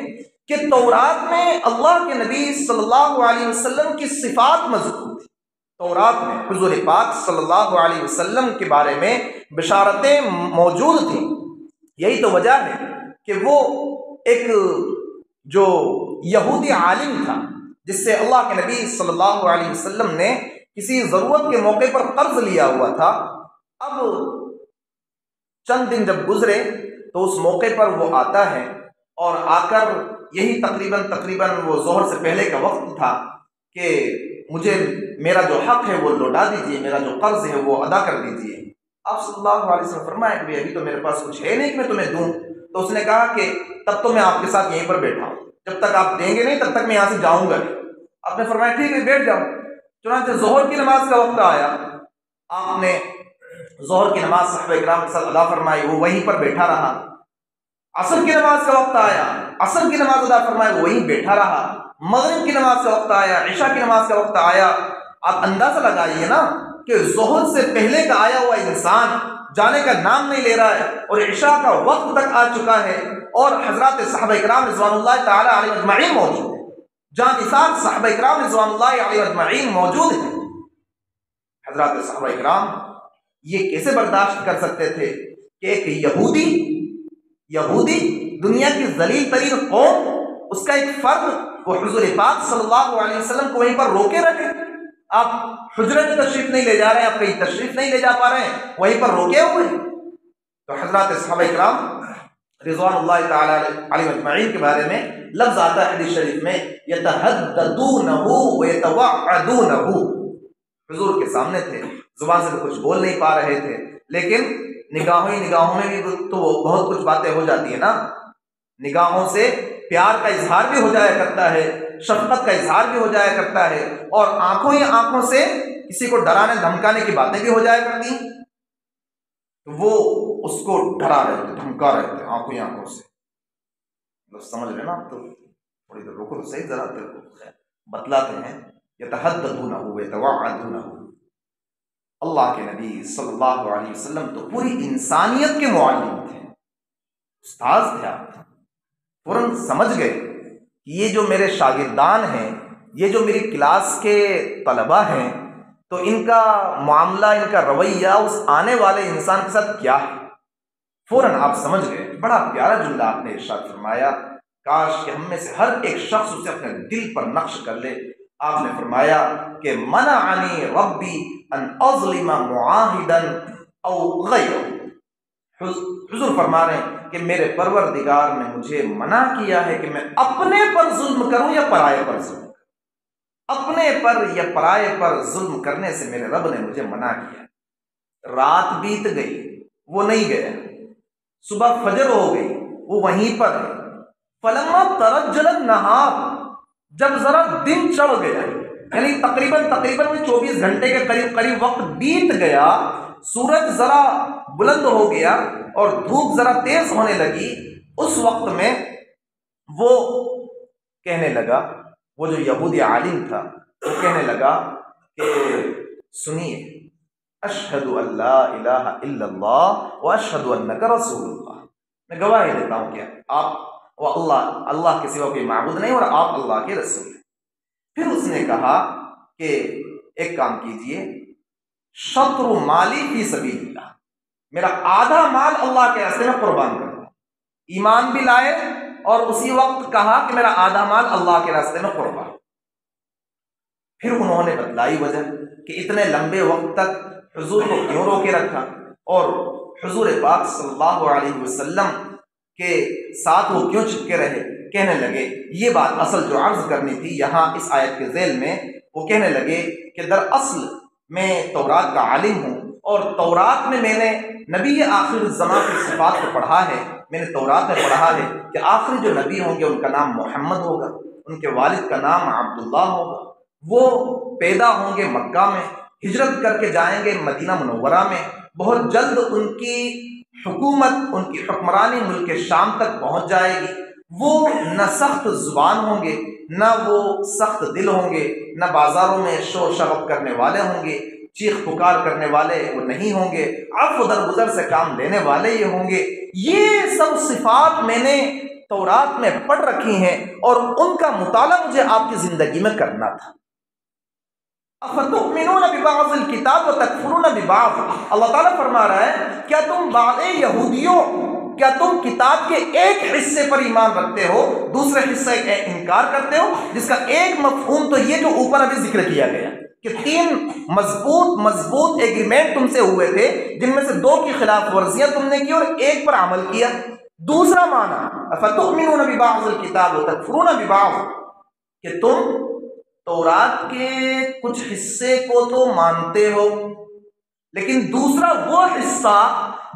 کہ تورات میں اللہ کے نبی صلی اللہ علیہ وسلم کی صفات مذکور تھی، تورات میں حضور پاک صلی اللہ علیہ وسلم کے بارے میں بشارتیں موجود تھیں۔ یہی تو وجہ ہے کہ وہ ایک جو یہودی عالم تھا جس سے اللہ کے نبی صلی اللہ علیہ وسلم نے کسی ضرورت کے موقع پر قرض لیا ہوا تھا، اب چند دن جب گزرے تو اس موقع پر وہ آتا ہے اور آ کر یہی تقریباً وہ ظہر سے پہلے کا وقت تھا کہ مجھے میرا جو حق ہے وہ لوٹا دیجیے، میرا جو قرض ہے وہ ادا کر دیجیے۔ آپ صلی اللہ علیہ وسلم فرمایا کہ ابھی تو میرے پاس کچھ ہے نہیں کہ میں تمہیں دوں، تو اس نے کہا کہ تب تو میں آپ کے ساتھ یہیں پر بیٹھا ہوں، جب تک آپ دیں گے نہیں تب تک میں یہاں سے جاؤں گا نہیں۔ آپ نے فرمایا ٹھیک ہے بیٹھ جاؤ۔ چنانچہ ظہر کی نماز کا وقت آیا، آپ نے ظہر کی نماز صحابہ کرام کے ساتھ ادا فرمائی، وہ وہیں پر بیٹھا رہا۔ عصر کی نماز کا وقت آیا، عصر کی نماز ادا فرمائی، وہ وہیں بیٹھا رہا۔ مغرب کی نماز کا وقت آیا، عشاء کی نماز کا وقت آیا۔ آپ اندازہ لگائیے نا کہ ظہر سے پہلے کا آیا ہوا انسان جانے کا نام نہیں لے رہا ہے اور عشاء کا وقت تک آ چکا ہے اور حضرات صحابہ کرام رضوان اللہ تعالی علیہ اجمعین موجود ہیں، جان نثار صحابہ کرام رضوان اللہ علیہ اجمعین موجود ہیں۔ حضرات صحابہ کرام یہ کیسے برداشت کر سکتے تھے کہ ایک یہودی دنیا کی ذلیل ترین قوم، اس کا ایک فرد وہ حضور پاک صلی اللہ علیہ وسلم کو وہیں پر روکے رکھے؟ آپ حجرت میں تشریف نہیں لے جا رہے ہیں، آپ کہیں تشریف نہیں لے جا پا رہے ہیں، وہیں پر روکے ہوئے۔ تو حضرات صحابہ کرام رضوان اللہ تعالی علیہ اجمعین کے بارے میں لفظ آتا ہے حدیث شریف میں یتحدثونہ ویتوعدونہ، حضور کے سامنے تھے، زبان سے تو کچھ بول نہیں پا رہے تھے، لیکن نگاہوں میں بھی تو بہت کچھ باتیں ہو جاتی ہیں نا، نگاہوں سے پیار کا اظہار بھی ہو جایا کرتا ہے، شفقت کا اظہار بھی ہو جایا کرتا ہے، اور آنکھوں سے کسی کو ڈرانے دھمکانے کی باتیں بھی ہو جایا کرتی ہیں۔ وہ اس کو ڈرا رہے تھے، دھمکا رہے تھے آنکھوں سے۔ سمجھ رہے نا آپ؟ تو تھوڑی دیر روکو تو صحیح، ذرا بتلاتے ہیں۔ یتحدثونہ ویتوعدونہ، اللہ کے نبی صلی اللہ علیہ وسلم تو پوری انسانیت کے معلم تھے، استاد تھے۔ آپ فوراً سمجھ گئے کہ یہ جو میرے شاگردان ہیں، یہ جو میری کلاس کے طلبہ ہیں، تو ان کا معاملہ، ان کا رویہ اس آنے والے انسان کے ساتھ کیا ہے۔ فوراً آپ سمجھ گئے۔ بڑا پیارا جملہ آپ نے ارشاد فرمایا، کاش کہ ہم میں سے ہر ایک شخص اسے اپنے دل پر نقش کر لے۔ آپ نے فرمایا کہ منعنی ربی ان اظلم معاہدا او غیرہ، حضور فرما رہے ہیں کہ میرے پروردگار نے مجھے منع کیا ہے کہ میں اپنے پر ظلم کروں یا پرائے پر ظلم کروں، اپنے پر یا پرائے پر ظلم کرنے سے میرے رب نے مجھے منع کیا۔ رات بیت گئی، وہ نہیں گیا، صبح فجر ہو گئی، وہ وہیں پر ہے۔ فلما ترجل النہار، جب ذرا دن چڑھ گیا، یعنی تقریباً 24 گھنٹے کے قریب وقت بیت گیا، سورج ذرا بلند ہو گیا اور دھوپ ذرا تیز ہونے لگی، اس وقت میں وہ کہنے لگا، وہ جو یہودی عالم تھا وہ کہنے لگا کہ سنیے، اشہد ان لا الہ الا اللہ واشہد انک رسول اللہ، میں گواہی دیتا ہوں کہ آپ وہ اللہ کے سوا کوئی معبود نہیں اور آپ اللہ کے رسول ہیں۔ پھر اس نے کہا کہ ایک کام کیجئے، شطر مالی فی سبیل اللہ، میرا آدھا مال اللہ کے راستے میں قربان کر دو۔ ایمان بھی لائے اور اسی وقت کہا کہ میرا آدھا مال اللہ کے راستے میں قربان۔ پھر انہوں نے بتلائی وجہ کہ اتنے لمبے وقت تک حضور کو کیوں روکے رکھا، اور حضور پاک صلی اللہ علیہ وسلم کہ ساتھ وہ کیوں چپکے رہے؟ کہنے لگے یہ بات اصل جو عرض کرنی تھی یہاں اس آیت کے ذیل میں، وہ کہنے لگے کہ دراصل میں تورات کا عالم ہوں، اور تورات میں نے نبی آخر الزمان کی صفات کو پڑھا ہے۔ میں نے تورات میں پڑھا ہے کہ آخری جو نبی ہوں گے ان کا نام محمد ہوگا، ان کے والد کا نام عبداللہ ہوگا، وہ پیدا ہوں گے مکہ میں، ہجرت کر کے جائیں گے مدینہ منورہ میں، بہت جلد ان کی حکومت، ان کی حکمرانی ملک شام تک پہنچ جائے گی۔ وہ نہ سخت زبان ہوں گے، نہ وہ سخت دل ہوں گے، نہ بازاروں میں شور شغب کرنے والے ہوں گے، چیخ پکار کرنے والے وہ نہیں ہوں گے، عفو درگزر سے کام لینے والے یہ ہوں گے۔ یہ سب صفات میں نے تورات میں پڑھ رکھی ہیں اور ان کا مطالعہ مجھے آپ کی زندگی میں کرنا تھا۔ افتؤمنون ببعض الکتاب وتکفرون ببعض، اللہ تعالیٰ فرما رہا ہے کیا تم بعض یہودیوں، کیا تم کتاب کے ایک حصے پر ایمان رکھتے ہو، دوسرے حصے کا انکار کرتے ہو؟ جس کا ایک مفہوم تو یہ جو اوپر ابھی ذکر کیا گیا کہ 3 مضبوط ایگریمنٹ تم سے ہوئے تھے، جن میں سے 2 کی خلاف ورزیاں تم نے کی اور ایک پر عمل کیا۔ دوسرا معنی افتؤمنون ببعض الکتاب وتکفرون ببعض، کہ تم تورات کے کچھ حصے کو تو مانتے ہو، لیکن دوسرا وہ حصہ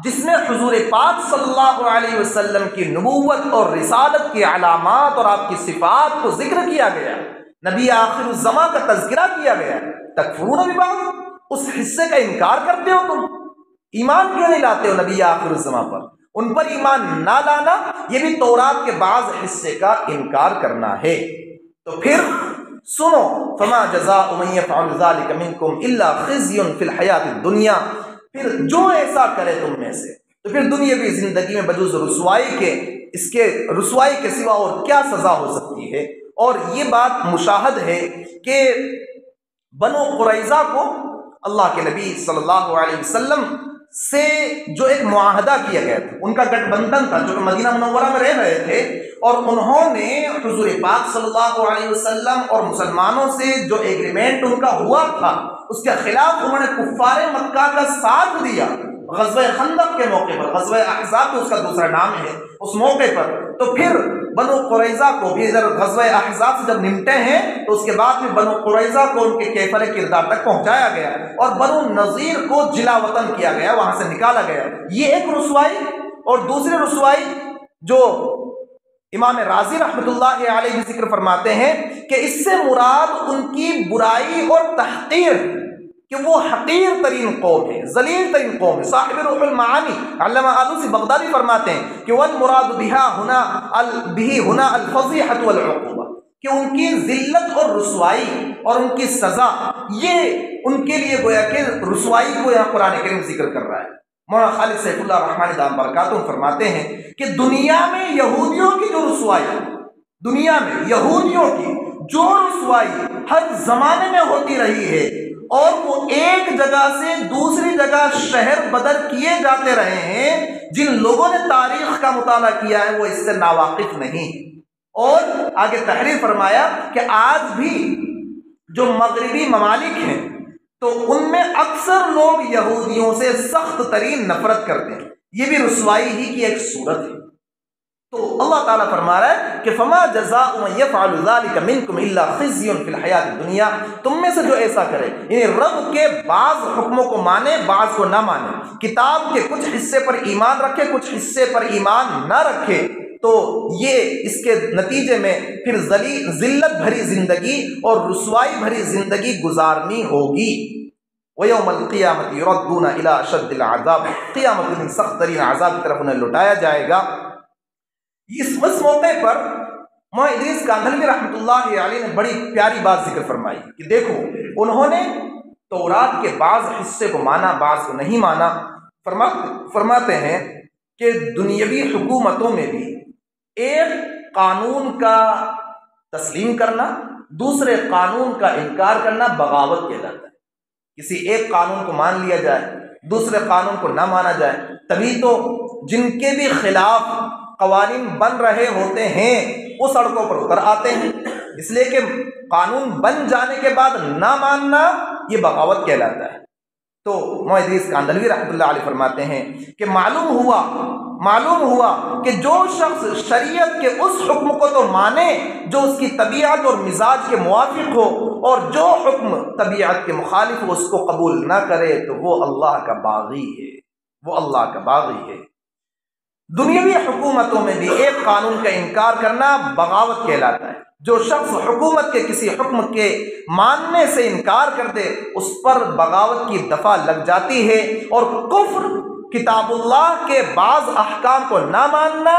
جس میں حضور پاک صلی اللہ علیہ وسلم کی نبوت اور رسالت کی علامات اور آپ کی صفات کو ذکر کیا گیا، نبی آخر الزمان کا تذکرہ کیا گیا، تکفرون ببعض، اس حصے کا انکار کرتے ہو تم، ایمان کیوں نہیں لاتے ہو نبی آخر الزمان پر؟ ان پر ایمان نہ لانا یہ بھی تورات کے بعض حصے کا انکار کرنا ہے۔ تو پھر سنو، فما جزاء من يفعل ذلك منكم الا خزي في الحیات الدنیا، پھر جو ایسا کرے تم میں سے تو پھر دنیاوی زندگی میں بجز رسوائی کے، اس کے رسوائی کے سوا اور کیا سزا ہو سکتی ہے؟ اور یہ بات مشاہد ہے کہ بنو قریظہ کو اللہ کے نبی صلی اللہ علیہ وسلم سے جو ایک معاہدہ کیا گیا تھا، ان کا گٹھ بندھن تھا، جو کہ مدینہ منورہ میں رہ رہے تھے، اور انہوں نے حضور پاک صلی اللہ علیہ وسلم اور مسلمانوں سے جو ایگریمنٹ ان کا ہوا تھا اس کے خلاف انہوں نے کفار مکہ کا ساتھ دیا غزوہ خندق کے موقع پر، غزوہ احزاب اس کا دوسرا نام ہے، اس موقع پر۔ تو پھر بنو قریظہ کو بھی ادھر غزوہ احزاب سے جب نمٹے ہیں تو اس کے بعد پھر بنو قریظہ کو ان کے کیفر کردار تک پہنچایا گیا اور بنو نذیر کو جلا وطن کیا گیا، وہاں سے نکالا گیا۔ یہ ایک رسوائی، اور دوسری رسوائی جو امام رازی رحمۃ اللہ علیہ بھی ذکر فرماتے ہیں کہ اس سے مراد ان کی برائی اور تحقیر، کہ وہ حقیر ترین قوم ہے، ذلیل ترین قوم ہے۔ صاحب روح المعانی علامہ آلوسی بغدادی فرماتے ہیں کہ والمراد بہ ہنا الفضیحۃ والعقوبہ، کہ ان کی ذلت اور رسوائی اور ان کی سزا، یہ ان کے لیے گویا کہ رسوائی کو یہاں قرآن کریم ذکر کر رہا ہے۔ مولانا خالد سیف اللہ رحمانی دام برکاتہ فرماتے ہیں کہ دنیا میں یہودیوں کی جو رسوائی، دنیا میں یہودیوں کی جو رسوائی ہر زمانے میں ہوتی رہی ہے، اور وہ ایک جگہ سے دوسری جگہ شہر بدر کیے جاتے رہے ہیں، جن لوگوں نے تاریخ کا مطالعہ کیا ہے وہ اس سے ناواقف نہیں۔ اور آگے تحریر فرمایا کہ آج بھی جو مغربی ممالک ہیں تو ان میں اکثر لوگ یہودیوں سے سخت ترین نفرت کرتے ہیں، یہ بھی رسوائی ہی کی ایک صورت ہے۔ تو اللہ تعالیٰ فرما رہا ہے کہ فما جزاء من يفعل ذلك منكم الا خزي في الحیات الدنیا، تم میں سے جو ایسا کرے، یعنی رب کے بعض حکموں کو مانے بعض کو نہ مانے، کتاب کے کچھ حصے پر ایمان رکھے کچھ حصے پر ایمان نہ رکھے، تو یہ اس کے نتیجے میں پھر ذلت بھری زندگی اور رسوائی بھری زندگی گزارنی ہوگی۔ وَيَوْمَ الْقِيَامَةِ يُرَدُّونَ إِلَىٰ أَشَدِّ الْعَذَابِ، قیامت کے دن سخت ترین عذاب کی طرف انہیں لوٹایا جائے گا۔ اس موقع پر مولانا ادریس کاندھلوی رحمۃ اللہ علیہ نے بڑی پیاری بات ذکر فرمائی کہ دیکھو انہوں نے تورات کے بعض حصے کو مانا بعض کو نہیں مانا۔ فرماتے ہیں کہ دنیاوی حکومتوں میں بھی ایک قانون کا تسلیم کرنا دوسرے قانون کا انکار کرنا بغاوت کہلاتا ہے۔ کسی ایک قانون کو مان لیا جائے دوسرے قانون کو نہ مانا جائے، تبھی تو جن کے بھی خلاف قوانین بن رہے ہوتے ہیں وہ سڑکوں پر اتر آتے ہیں، اس لیے کہ قانون بن جانے کے بعد نہ ماننا یہ بغاوت کہلاتا ہے۔ تو محدث کاندھلوی رحمۃ اللہ علیہ فرماتے ہیں کہ معلوم ہوا کہ جو شخص شریعت کے اس حکم کو تو مانے جو اس کی طبیعت اور مزاج کے موافق ہو، اور جو حکم طبیعت کے مخالف ہو اس کو قبول نہ کرے تو وہ اللہ کا باغی ہے۔ دنیاوی حکومتوں میں بھی ایک قانون کا انکار کرنا بغاوت کہلاتا ہے۔ جو شخص حکومت کے کسی حکم کے ماننے سے انکار کر دے اس پر بغاوت کی دفعہ لگ جاتی ہے، اور کفر کتاب اللہ کے بعض احکام کو نہ ماننا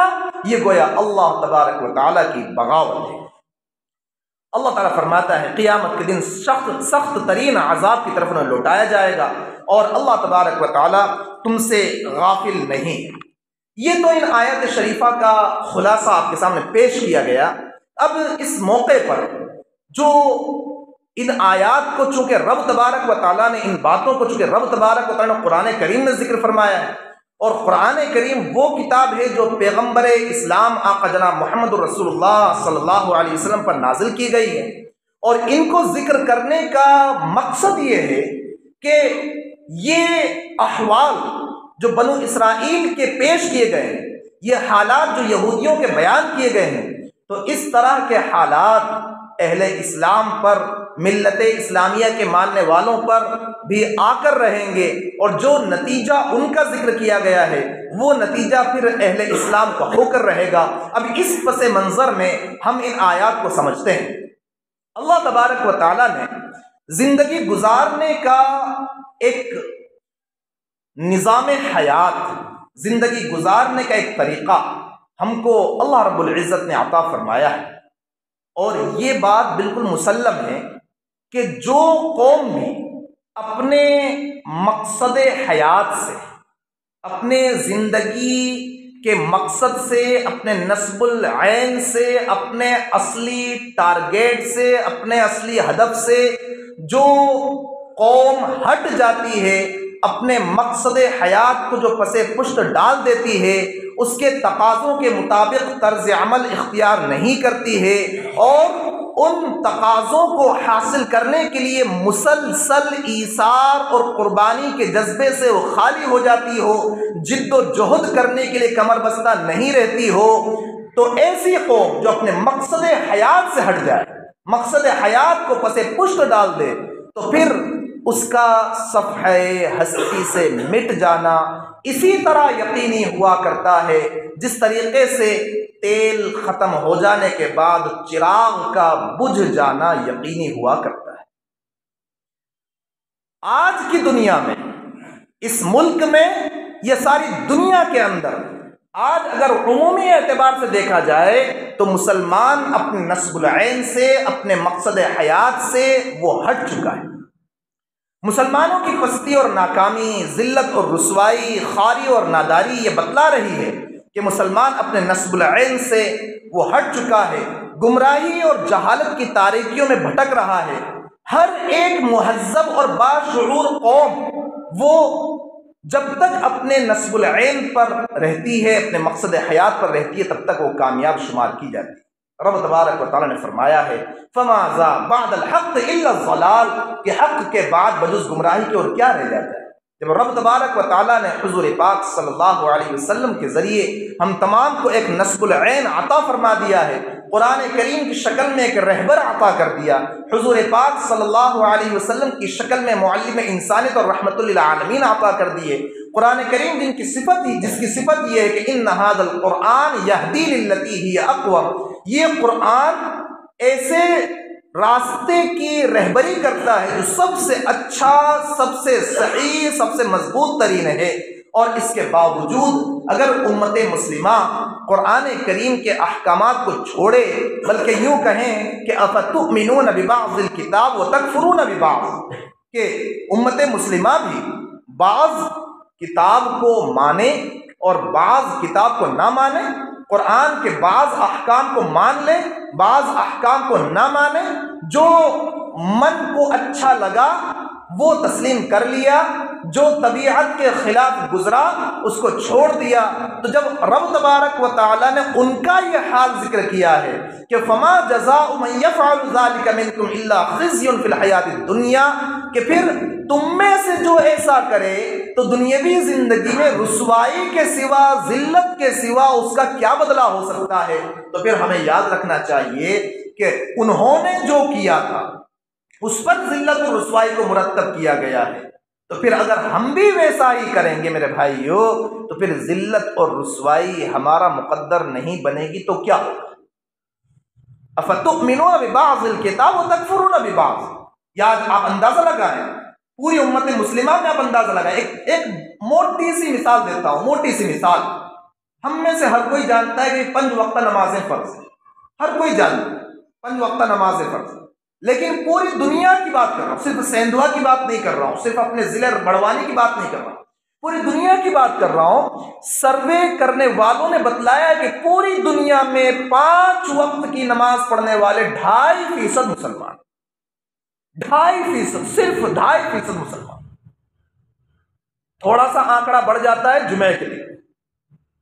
یہ گویا اللہ تبارک و تعالیٰ کی بغاوت ہے۔ اللہ تعالیٰ فرماتا ہے قیامت کے دن سخت ترین عذاب کی طرف انہیں لوٹایا جائے گا، اور اللہ تبارک و تعالیٰ تم سے غافل نہیں ہے۔ یہ تو ان آیات شریفہ کا خلاصہ آپ کے سامنے پیش کیا گیا۔ اب اس موقع پر جو ان آیات کو چونکہ رب تبارک و تعالیٰ نے ان باتوں کو چونکہ رب تبارک و تعالیٰ نے قرآن کریم میں ذکر فرمایا ہے، اور قرآن کریم وہ کتاب ہے جو پیغمبر اسلام آقا جناب محمد رسول اللہ صلی اللہ علیہ وسلم پر نازل کی گئی ہے، اور ان کو ذکر کرنے کا مقصد یہ ہے کہ یہ احوال جو بنو اسرائیل کے پیش کیے گئے ہیں، یہ حالات جو یہودیوں کے بیان کیے گئے ہیں، تو اس طرح کے حالات اہل اسلام پر، ملت اسلامیہ کے ماننے والوں پر بھی آ کر رہیں گے، اور جو نتیجہ ان کا ذکر کیا گیا ہے وہ نتیجہ پھر اہل اسلام کا ہو کر رہے گا۔ اب اس پس منظر میں ہم ان آیات کو سمجھتے ہیں۔ اللہ تبارک و تعالیٰ نے زندگی گزارنے کا ایک نظام حیات، زندگی گزارنے کا ایک طریقہ ہم کو اللہ رب العزت نے عطا فرمایا ہے، اور یہ بات بالکل مسلم ہے کہ جو قوم بھی اپنے مقصد حیات سے، اپنے زندگی کے مقصد سے، اپنے نصب العین سے، اپنے اصلی ٹارگیٹ سے، اپنے اصلی ہدف سے جو قوم ہٹ جاتی ہے، اپنے مقصد حیات کو جو پس پشت ڈال دیتی ہے، اس کے تقاضوں کے مطابق طرز عمل اختیار نہیں کرتی ہے، اور ان تقاضوں کو حاصل کرنے کے لیے مسلسل ایثار اور قربانی کے جذبے سے وہ خالی ہو جاتی ہو، جد و جہد کرنے کے لیے کمر بستہ نہیں رہتی ہو، تو ایسی قوم جو اپنے مقصد حیات سے ہٹ جائے، مقصد حیات کو پس پشت ڈال دے، تو پھر اس کا صفحہ ہستی سے مٹ جانا اسی طرح یقینی ہوا کرتا ہے جس طریقے سے تیل ختم ہو جانے کے بعد چراغ کا بجھ جانا یقینی ہوا کرتا ہے۔ آج کی دنیا میں، اس ملک میں، یہ ساری دنیا کے اندر آج اگر عمومی اعتبار سے دیکھا جائے تو مسلمان اپنے نصب العین سے، اپنے مقصد حیات سے وہ ہٹ چکا ہے۔ مسلمانوں کی پستی اور ناکامی، ذلت اور رسوائی، خواری اور ناداری یہ بتلا رہی ہے کہ مسلمان اپنے نصب العین سے وہ ہٹ چکا ہے، گمراہی اور جہالت کی تاریکیوں میں بھٹک رہا ہے۔ ہر ایک مہذب اور باشعور قوم وہ جب تک اپنے نصب العین پر رہتی ہے، اپنے مقصد حیات پر رہتی ہے، تب تک وہ کامیاب شمار کی جاتی ہے۔ رب تبارک و تعالیٰ نے فرمایا ہے فَمَاذَا بَعْدَ الْحَقِّ إِلَّا الضَّلَالُ، کہ حق کے بعد بجز گمراہی کے اور کیا رہ جاتا ہے۔ جب رب تبارک و تعالیٰ نے حضور پاک صلی اللہ علیہ وسلم کے ذریعے ہم تمام کو ایک نصب العین عطا فرما دیا ہے، قرآن کریم کی شکل میں ایک رہبر عطا کر دیا، حضور پاک صلی اللہ علیہ وسلم کی شکل میں معلم انسانیت اور رحمت للعالمین عطا کر دیے، قرآن کریم جس کی صفت یہ ہے کہ ان ھذا القرآن یہدی للتی ہی اقوم، یہ قرآن ایسے راستے کی رہبری کرتا ہے جو سب سے اچھا، سب سے صحیح، سب سے مضبوط ترین ہے۔ اور اس کے باوجود اگر امت مسلمہ قرآن کریم کے احکامات کو چھوڑے، بلکہ یوں کہیں کہ افتؤمنون ببعض الکتاب وتکفرون ببعض، کہ امت مسلمہ بھی بعض کتاب کو مانے اور بعض کتاب کو نہ مانے، قرآن کے بعض احکام کو مان لے، بعض احکام کو نہ مانے، جو من کو اچھا لگا وہ تسلیم کر لیا، جو طبیعت کے خلاف گزرا اس کو چھوڑ دیا۔ تو جب رب تبارک و تعالیٰ نے ان کا یہ حال ذکر کیا ہے کہ فما جزاء من یفعل ذلک منکم الا خزی فی الحیات الدنیا، کہ پھر تم میں سے جو ایسا کرے تو دنیاوی زندگی میں رسوائی کے سوا، ذلت کے سوا اس کا کیا بدلہ ہو سکتا ہے؟ تو پھر ہمیں یاد رکھنا چاہیے کہ انہوں نے جو کیا تھا اس پر ذلت اور رسوائی کو مرتب کیا گیا ہے، تو پھر اگر ہم بھی ویسا ہی کریں گے میرے بھائیو تو پھر ذلت اور رسوائی ہمارا مقدر نہیں بنے گی تو کیا ہوگا؟ افتؤمنون ببعض الکتاب وتکفرون ببعض، یا آپ اندازہ لگائیں پوری امت مسلمہ میں، آپ اندازہ لگائیں. ایک موٹی سی مثال دیتا ہوں، موٹی سی مثال. ہم میں سے ہر کوئی جانتا ہے کہ 5 وقتہ نمازیں فرض ہیں، ہر کوئی جانتا ہے 5 وقتہ نمازیں فرض ہیں، لیکن پوری دنیا کی بات کر رہا ہوں، صرف سیندھوا کی بات نہیں کر رہا ہوں، صرف اپنے ضلع بڑوانی کی بات نہیں کر رہا ہوں، پوری دنیا کی بات کر رہا ہوں. سروے کرنے والوں نے بتلایا کہ پوری دنیا میں 5 وقت کی نماز پڑھنے والے 2.5% مسلمان، 2.5%، صرف 2.5% مسلمان. تھوڑا سا آنکڑا بڑھ جاتا ہے جمعے کے لیے،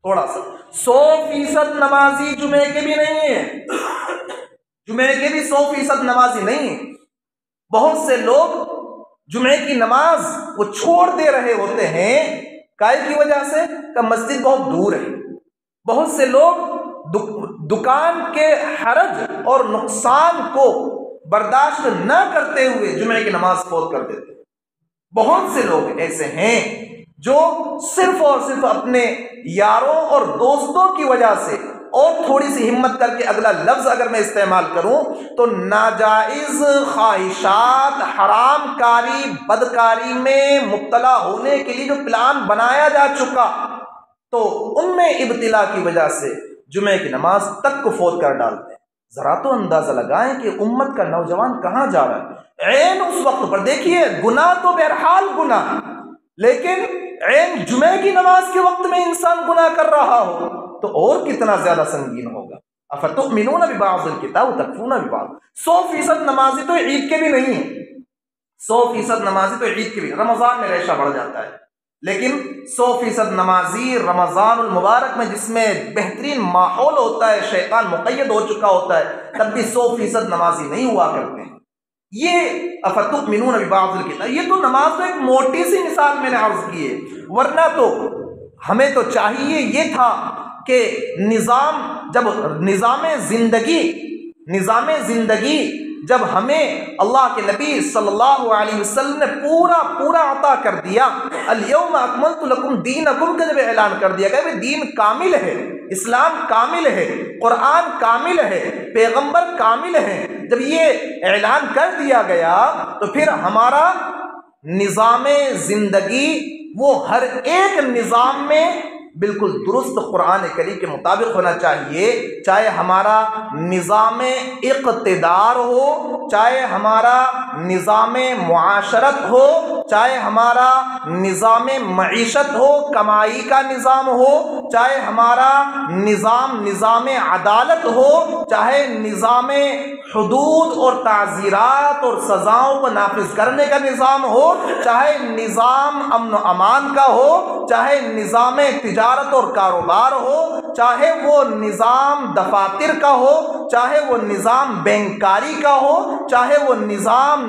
تھوڑا سا 100% نمازی جمعے کے بھی نہیں ہے، جمعے کے بھی 100% نمازی نہیں ہے. بہت سے لوگ جمعے کی نماز وہ چھوڑ دے رہے ہوتے ہیں، کائے کی وجہ سے کہ مسجد بہت دور ہے. بہت سے لوگ دکان کے حرج اور نقصان کو برداشت نہ کرتے ہوئے جمعے کی نماز فوت کر دیتے. بہت سے لوگ ایسے ہیں جو صرف اور صرف اپنے یاروں اور دوستوں کی وجہ سے، اور تھوڑی سی ہمت کر کے اگلا لفظ اگر میں استعمال کروں تو ناجائز خواہشات، حرام کاری، بدکاری میں مبتلا ہونے کے لیے جو پلان بنایا جا چکا، تو ان میں ابتلا کی وجہ سے جمعے کی نماز تک کو فوت کر ڈالتے ہیں. ذرا تو اندازہ لگائیں کہ امت کا نوجوان کہاں جا رہا ہے. عین اس وقت پر دیکھیے، گناہ تو بہرحال گناہ، لیکن عین جمعے کی نماز کے وقت میں انسان گناہ کر رہا ہو تو اور کتنا زیادہ سنگین ہوگا. افتؤمنون ببعض الکتاب وتکفرون ببعض. 100% نمازی تو عید کے بھی نہیں ہے، 100% نمازی تو عید کے بھی، رمضان میں ریشہ بڑھ جاتا ہے، لیکن 100% نمازی رمضان المبارک میں جس میں بہترین ماحول ہوتا ہے، شیطان مقید ہو چکا ہوتا ہے، تب بھی 100% نمازی نہیں ہوا کرتے ہیں. یہ افتؤمنون ببعض الکتاب، یہ تو نماز تو ایک موٹی سی مثال میں نے عرض کی ہے، ورنہ تو ہمیں تو چاہیے یہ تھا کہ نظام زندگی جب ہمیں اللہ کے نبی صلی اللہ علیہ وسلم نے پورا عطا کر دیا، الیوم اکملت لکم دینکم کا جب اعلان کر دیا کہ دین کامل ہے، اسلام کامل ہے، قرآن کامل ہے، پیغمبر کامل ہے، جب یہ اعلان کر دیا گیا تو پھر ہمارا نظام زندگی وہ ہر ایک نظام میں بالکل درست قرآن کریم کے مطابق ہونا چاہیے. چاہے ہمارا نظام اقتدار ہو، چاہے ہمارا نظام معاشرت ہو، چاہے ہمارا نظام معیشت ہو، کمائی کا نظام ہو، چاہے ہمارا نظام عدالت ہو، چاہے نظام حدود اور تعزیرات اور سزاؤں کو نافذ کرنے کا نظام ہو، چاہے نظام امن و امان کا ہو، چاہے نظام تجارت اور کاروبار ہو، چاہے وہ نظام دفاتر کا ہو، چاہے وہ نظام بینکاری کا ہو، چاہے وہ نظام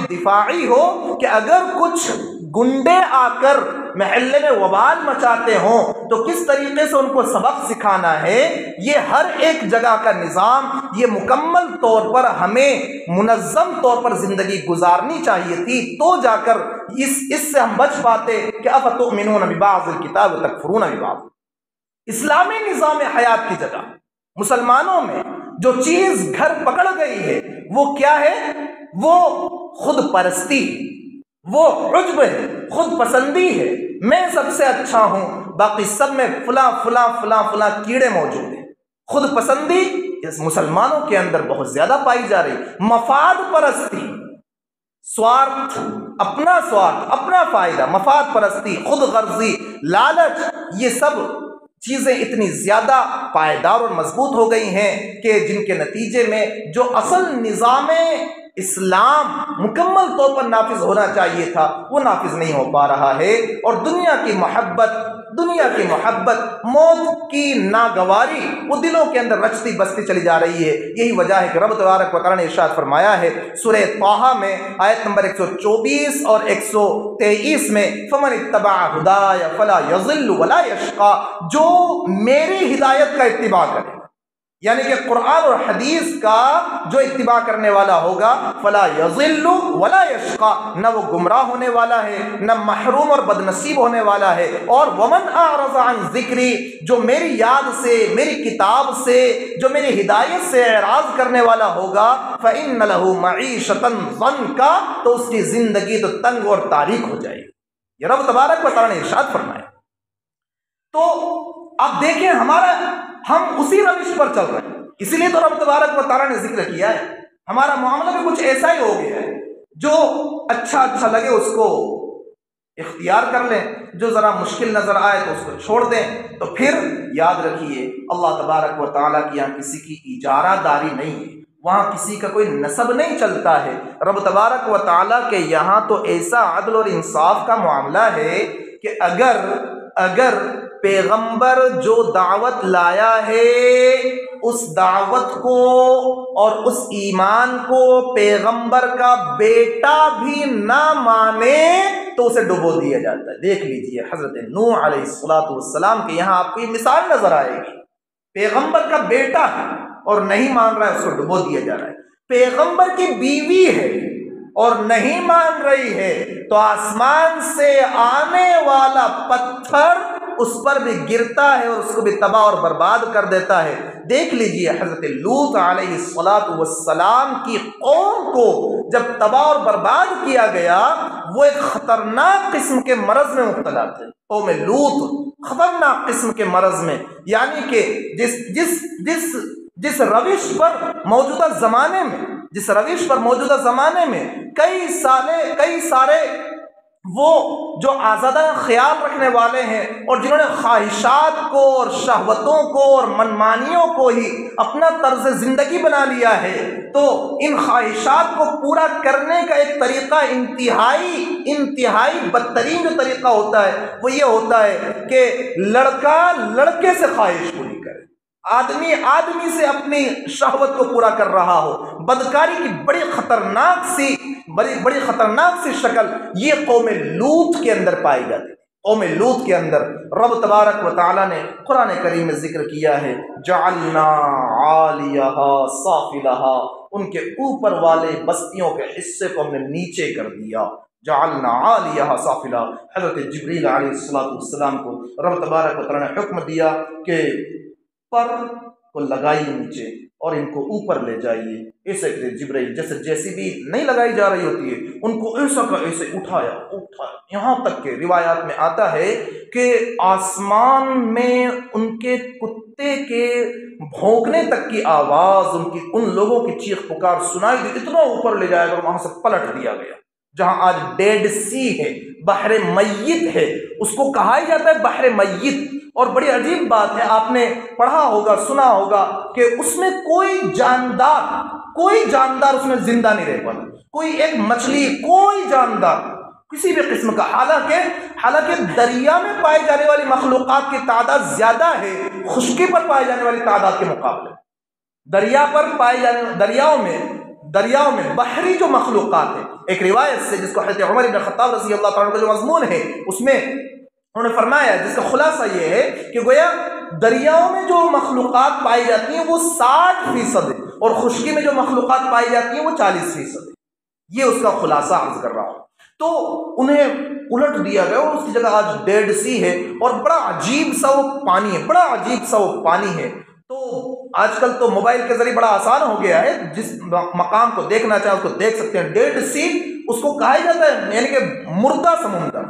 دفاعی ہو، کہ اگر کچھ گنڈے آ کر محلے میں وبال مچاتے ہوں تو کس طریقے سے ان کو سبق سکھانا ہے، یہ ہر ایک جگہ کا نظام، یہ مکمل طور پر ہمیں منظم طور پر زندگی گزارنی چاہیے تھی، تو جا کر اس سے ہم بچ پاتے کہ افتؤمنون ببعض الکتاب وتکفرون ببعض. اسلامی نظام حیات کی جگہ مسلمانوں میں جو چیز گھر پکڑ گئی ہے وہ کیا ہے؟ وہ خود پرستی، وہ عجب ہے، خود پسندی ہے. میں سب سے اچھا ہوں، باقی سب میں فلاں کیڑے موجود ہیں. خود پسندی اس مسلمانوں کے اندر بہت زیادہ پائی جا رہی. مفاد پرستی، سوارتھ، اپنا فائدہ، مفاد پرستی، خود غرضی، لالچ، یہ سب چیزیں اتنی زیادہ پائیدار اور مضبوط ہو گئی ہیں کہ جن کے نتیجے میں جو اصل نظام اسلام مکمل طور پر نافذ ہونا چاہیے تھا وہ نافذ نہیں ہو پا رہا ہے، اور دنیا کی محبت، موت کی ناگواری وہ دلوں کے اندر رچتی بستی چلی جا رہی ہے۔ یہی وجہ ہے کہ رب تبارک و تعالیٰ نے ارشاد فرمایا ہے سورہ طٰہٰ میں آیت نمبر 124 اور 123 میں، فمن اتبع ہدای فلا یضل ولا یشقی، جو میری ہدایت کا اتباع کرے، یعنی کہ قرآن اور حدیث کا جو اتباع کرنے والا ہوگا، فلا یضل ولا یشقی، نہ وہ گمراہ ہونے والا ہے نہ محروم اور بدنصیب ہونے والا ہے۔ اور ومن اعرض عن ذکری، جو میری یاد سے، میری کتاب سے، جو میری ہدایت سے اعراض کرنے والا ہوگا، فإن له معیشۃ ضنکا، تو اس کی زندگی تو تنگ اور تاریک ہو جائے گی۔ یہ رب تبارک و تعالیٰ نے ارشاد فرمایا۔ تو اب دیکھیں ہم اسی روش پر چل رہے ہیں، اسی لیے تو رب تبارک و تعالیٰ نے ذکر کیا ہے۔ ہمارا معاملہ بھی کچھ ایسا ہی ہو گیا ہے، جو اچھا لگے اس کو اختیار کر لیں، جو ذرا مشکل نظر آئے تو اس کو چھوڑ دیں۔ تو پھر یاد رکھیے اللہ تبارک و تعالیٰ کی یہاں کسی کی اجارہ داری نہیں ہے، وہاں کسی کا کوئی نسب نہیں چلتا ہے۔ رب تبارک و تعالیٰ کے یہاں تو ایسا عدل اور انصاف کا معاملہ ہے کہ اگر پیغمبر جو دعوت لایا ہے اس دعوت کو اور اس ایمان کو پیغمبر کا بیٹا بھی نہ مانے تو اسے ڈبو دیا جاتا ہے۔ دیکھ لیجئے حضرت نوح علیہ السلام کے یہاں آپ کو یہ مثال نظر آئے گی، پیغمبر کا بیٹا ہے اور نہیں مان رہا ہے، اس کو ڈبو دیا جا رہا ہے۔ پیغمبر کی بیوی ہے اور نہیں مان رہی ہے تو آسمان سے آنے والا پتھر اس پر بھی گرتا ہے اور اس کو بھی تباہ اور برباد کر دیتا ہے۔ دیکھ لیجئے حضرت لوط علیہ السلام کی قوم کو جب تباہ اور برباد کیا گیا، وہ ایک خطرناک قسم کے مرض میں مبتلا تھے۔ قوم لوط خطرناک قسم کے مرض میں، یعنی کہ جس روش پر موجودہ زمانے میں کئی سارے وہ جو آزادہ خیال رکھنے والے ہیں اور جنہوں نے خواہشات کو اور شہوتوں کو اور منمانیوں کو ہی اپنا طرز زندگی بنا لیا ہے، تو ان خواہشات کو پورا کرنے کا ایک طریقہ انتہائی بدترین جو طریقہ ہوتا ہے وہ یہ ہوتا ہے کہ لڑکا لڑکے سے خواہش پوری کرے، آدمی سے اپنی شہوت کو پورا کر رہا ہو۔ بدکاری کی بڑی خطرناک سی شکل یہ قوم لوط کے اندر پائی جاتی ہے۔ قوم لوط کے اندر رب تبارک و تعالیٰ نے قرآن کریم میں ذکر کیا ہے، جعلنا عالیہا سافلہا، ان کے اوپر والے بستیوں کے حصے کو ہم نے نیچے کر دیا۔ جعلنا عالیہا سافلہا، حضرت جبریل علیہ السلام کو رب تبارک و تعالیٰ نے حکم دیا کہ پر کو لگائیے نیچے اور ان کو اوپر لے جائیے۔ ایسے کہ جبرائیل جیسے JCB نہیں لگائی جا رہی ہوتی ہے، ان کو ایسا کا ایسے اٹھایا، یہاں تک کہ روایات میں آتا ہے کہ آسمان میں ان کے کتے کے بھونکنے تک کی آواز، ان لوگوں کی چیخ پکار سنائی دی، اتنا اوپر لے جایا گیا، وہاں سے پلٹ دیا گیا۔ جہاں آج ڈیڈ سی ہے، بحر میت ہے، اس کو کہا ہی جاتا ہے بحر میت۔ اور بڑی عجیب بات ہے، آپ نے پڑھا ہوگا، سنا ہوگا کہ اس میں کوئی جاندار اس میں زندہ نہیں رہ پاتا، کوئی ایک مچھلی، کوئی جاندار کسی بھی قسم کا، حالانکہ دریا میں پائے جانے والی مخلوقات کی تعداد زیادہ ہے خشکی پر پائے جانے والی تعداد کے مقابلے۔ دریاؤں میں بحری جو مخلوقات ہیں، ایک روایت سے جس کو حضرت عمر بن خطاب رضی اللہ تعالیٰ عنہ کا جو مضمون ہے اس میں انہوں نے فرمایا، جس کا خلاصہ یہ ہے کہ گویا دریاؤں میں جو مخلوقات پائی جاتی ہیں وہ 60% ہے اور خشکی میں جو مخلوقات پائی جاتی ہیں وہ 40% ہے۔ یہ اس کا خلاصہ عرض کر رہا ہوں۔ تو انہیں الٹ دیا گیا اور اس کی جگہ آج ڈیڈ سی ہے اور بڑا عجیب سا وہ پانی ہے۔ تو آج کل تو موبائل کے ذریعے بڑا آسان ہو گیا ہے، جس مقام کو دیکھنا چاہے اس کو دیکھ سکتے ہیں۔ ڈیڈ سی اس کو کہا جاتا ہے، یعنی کہ مردہ سمندر،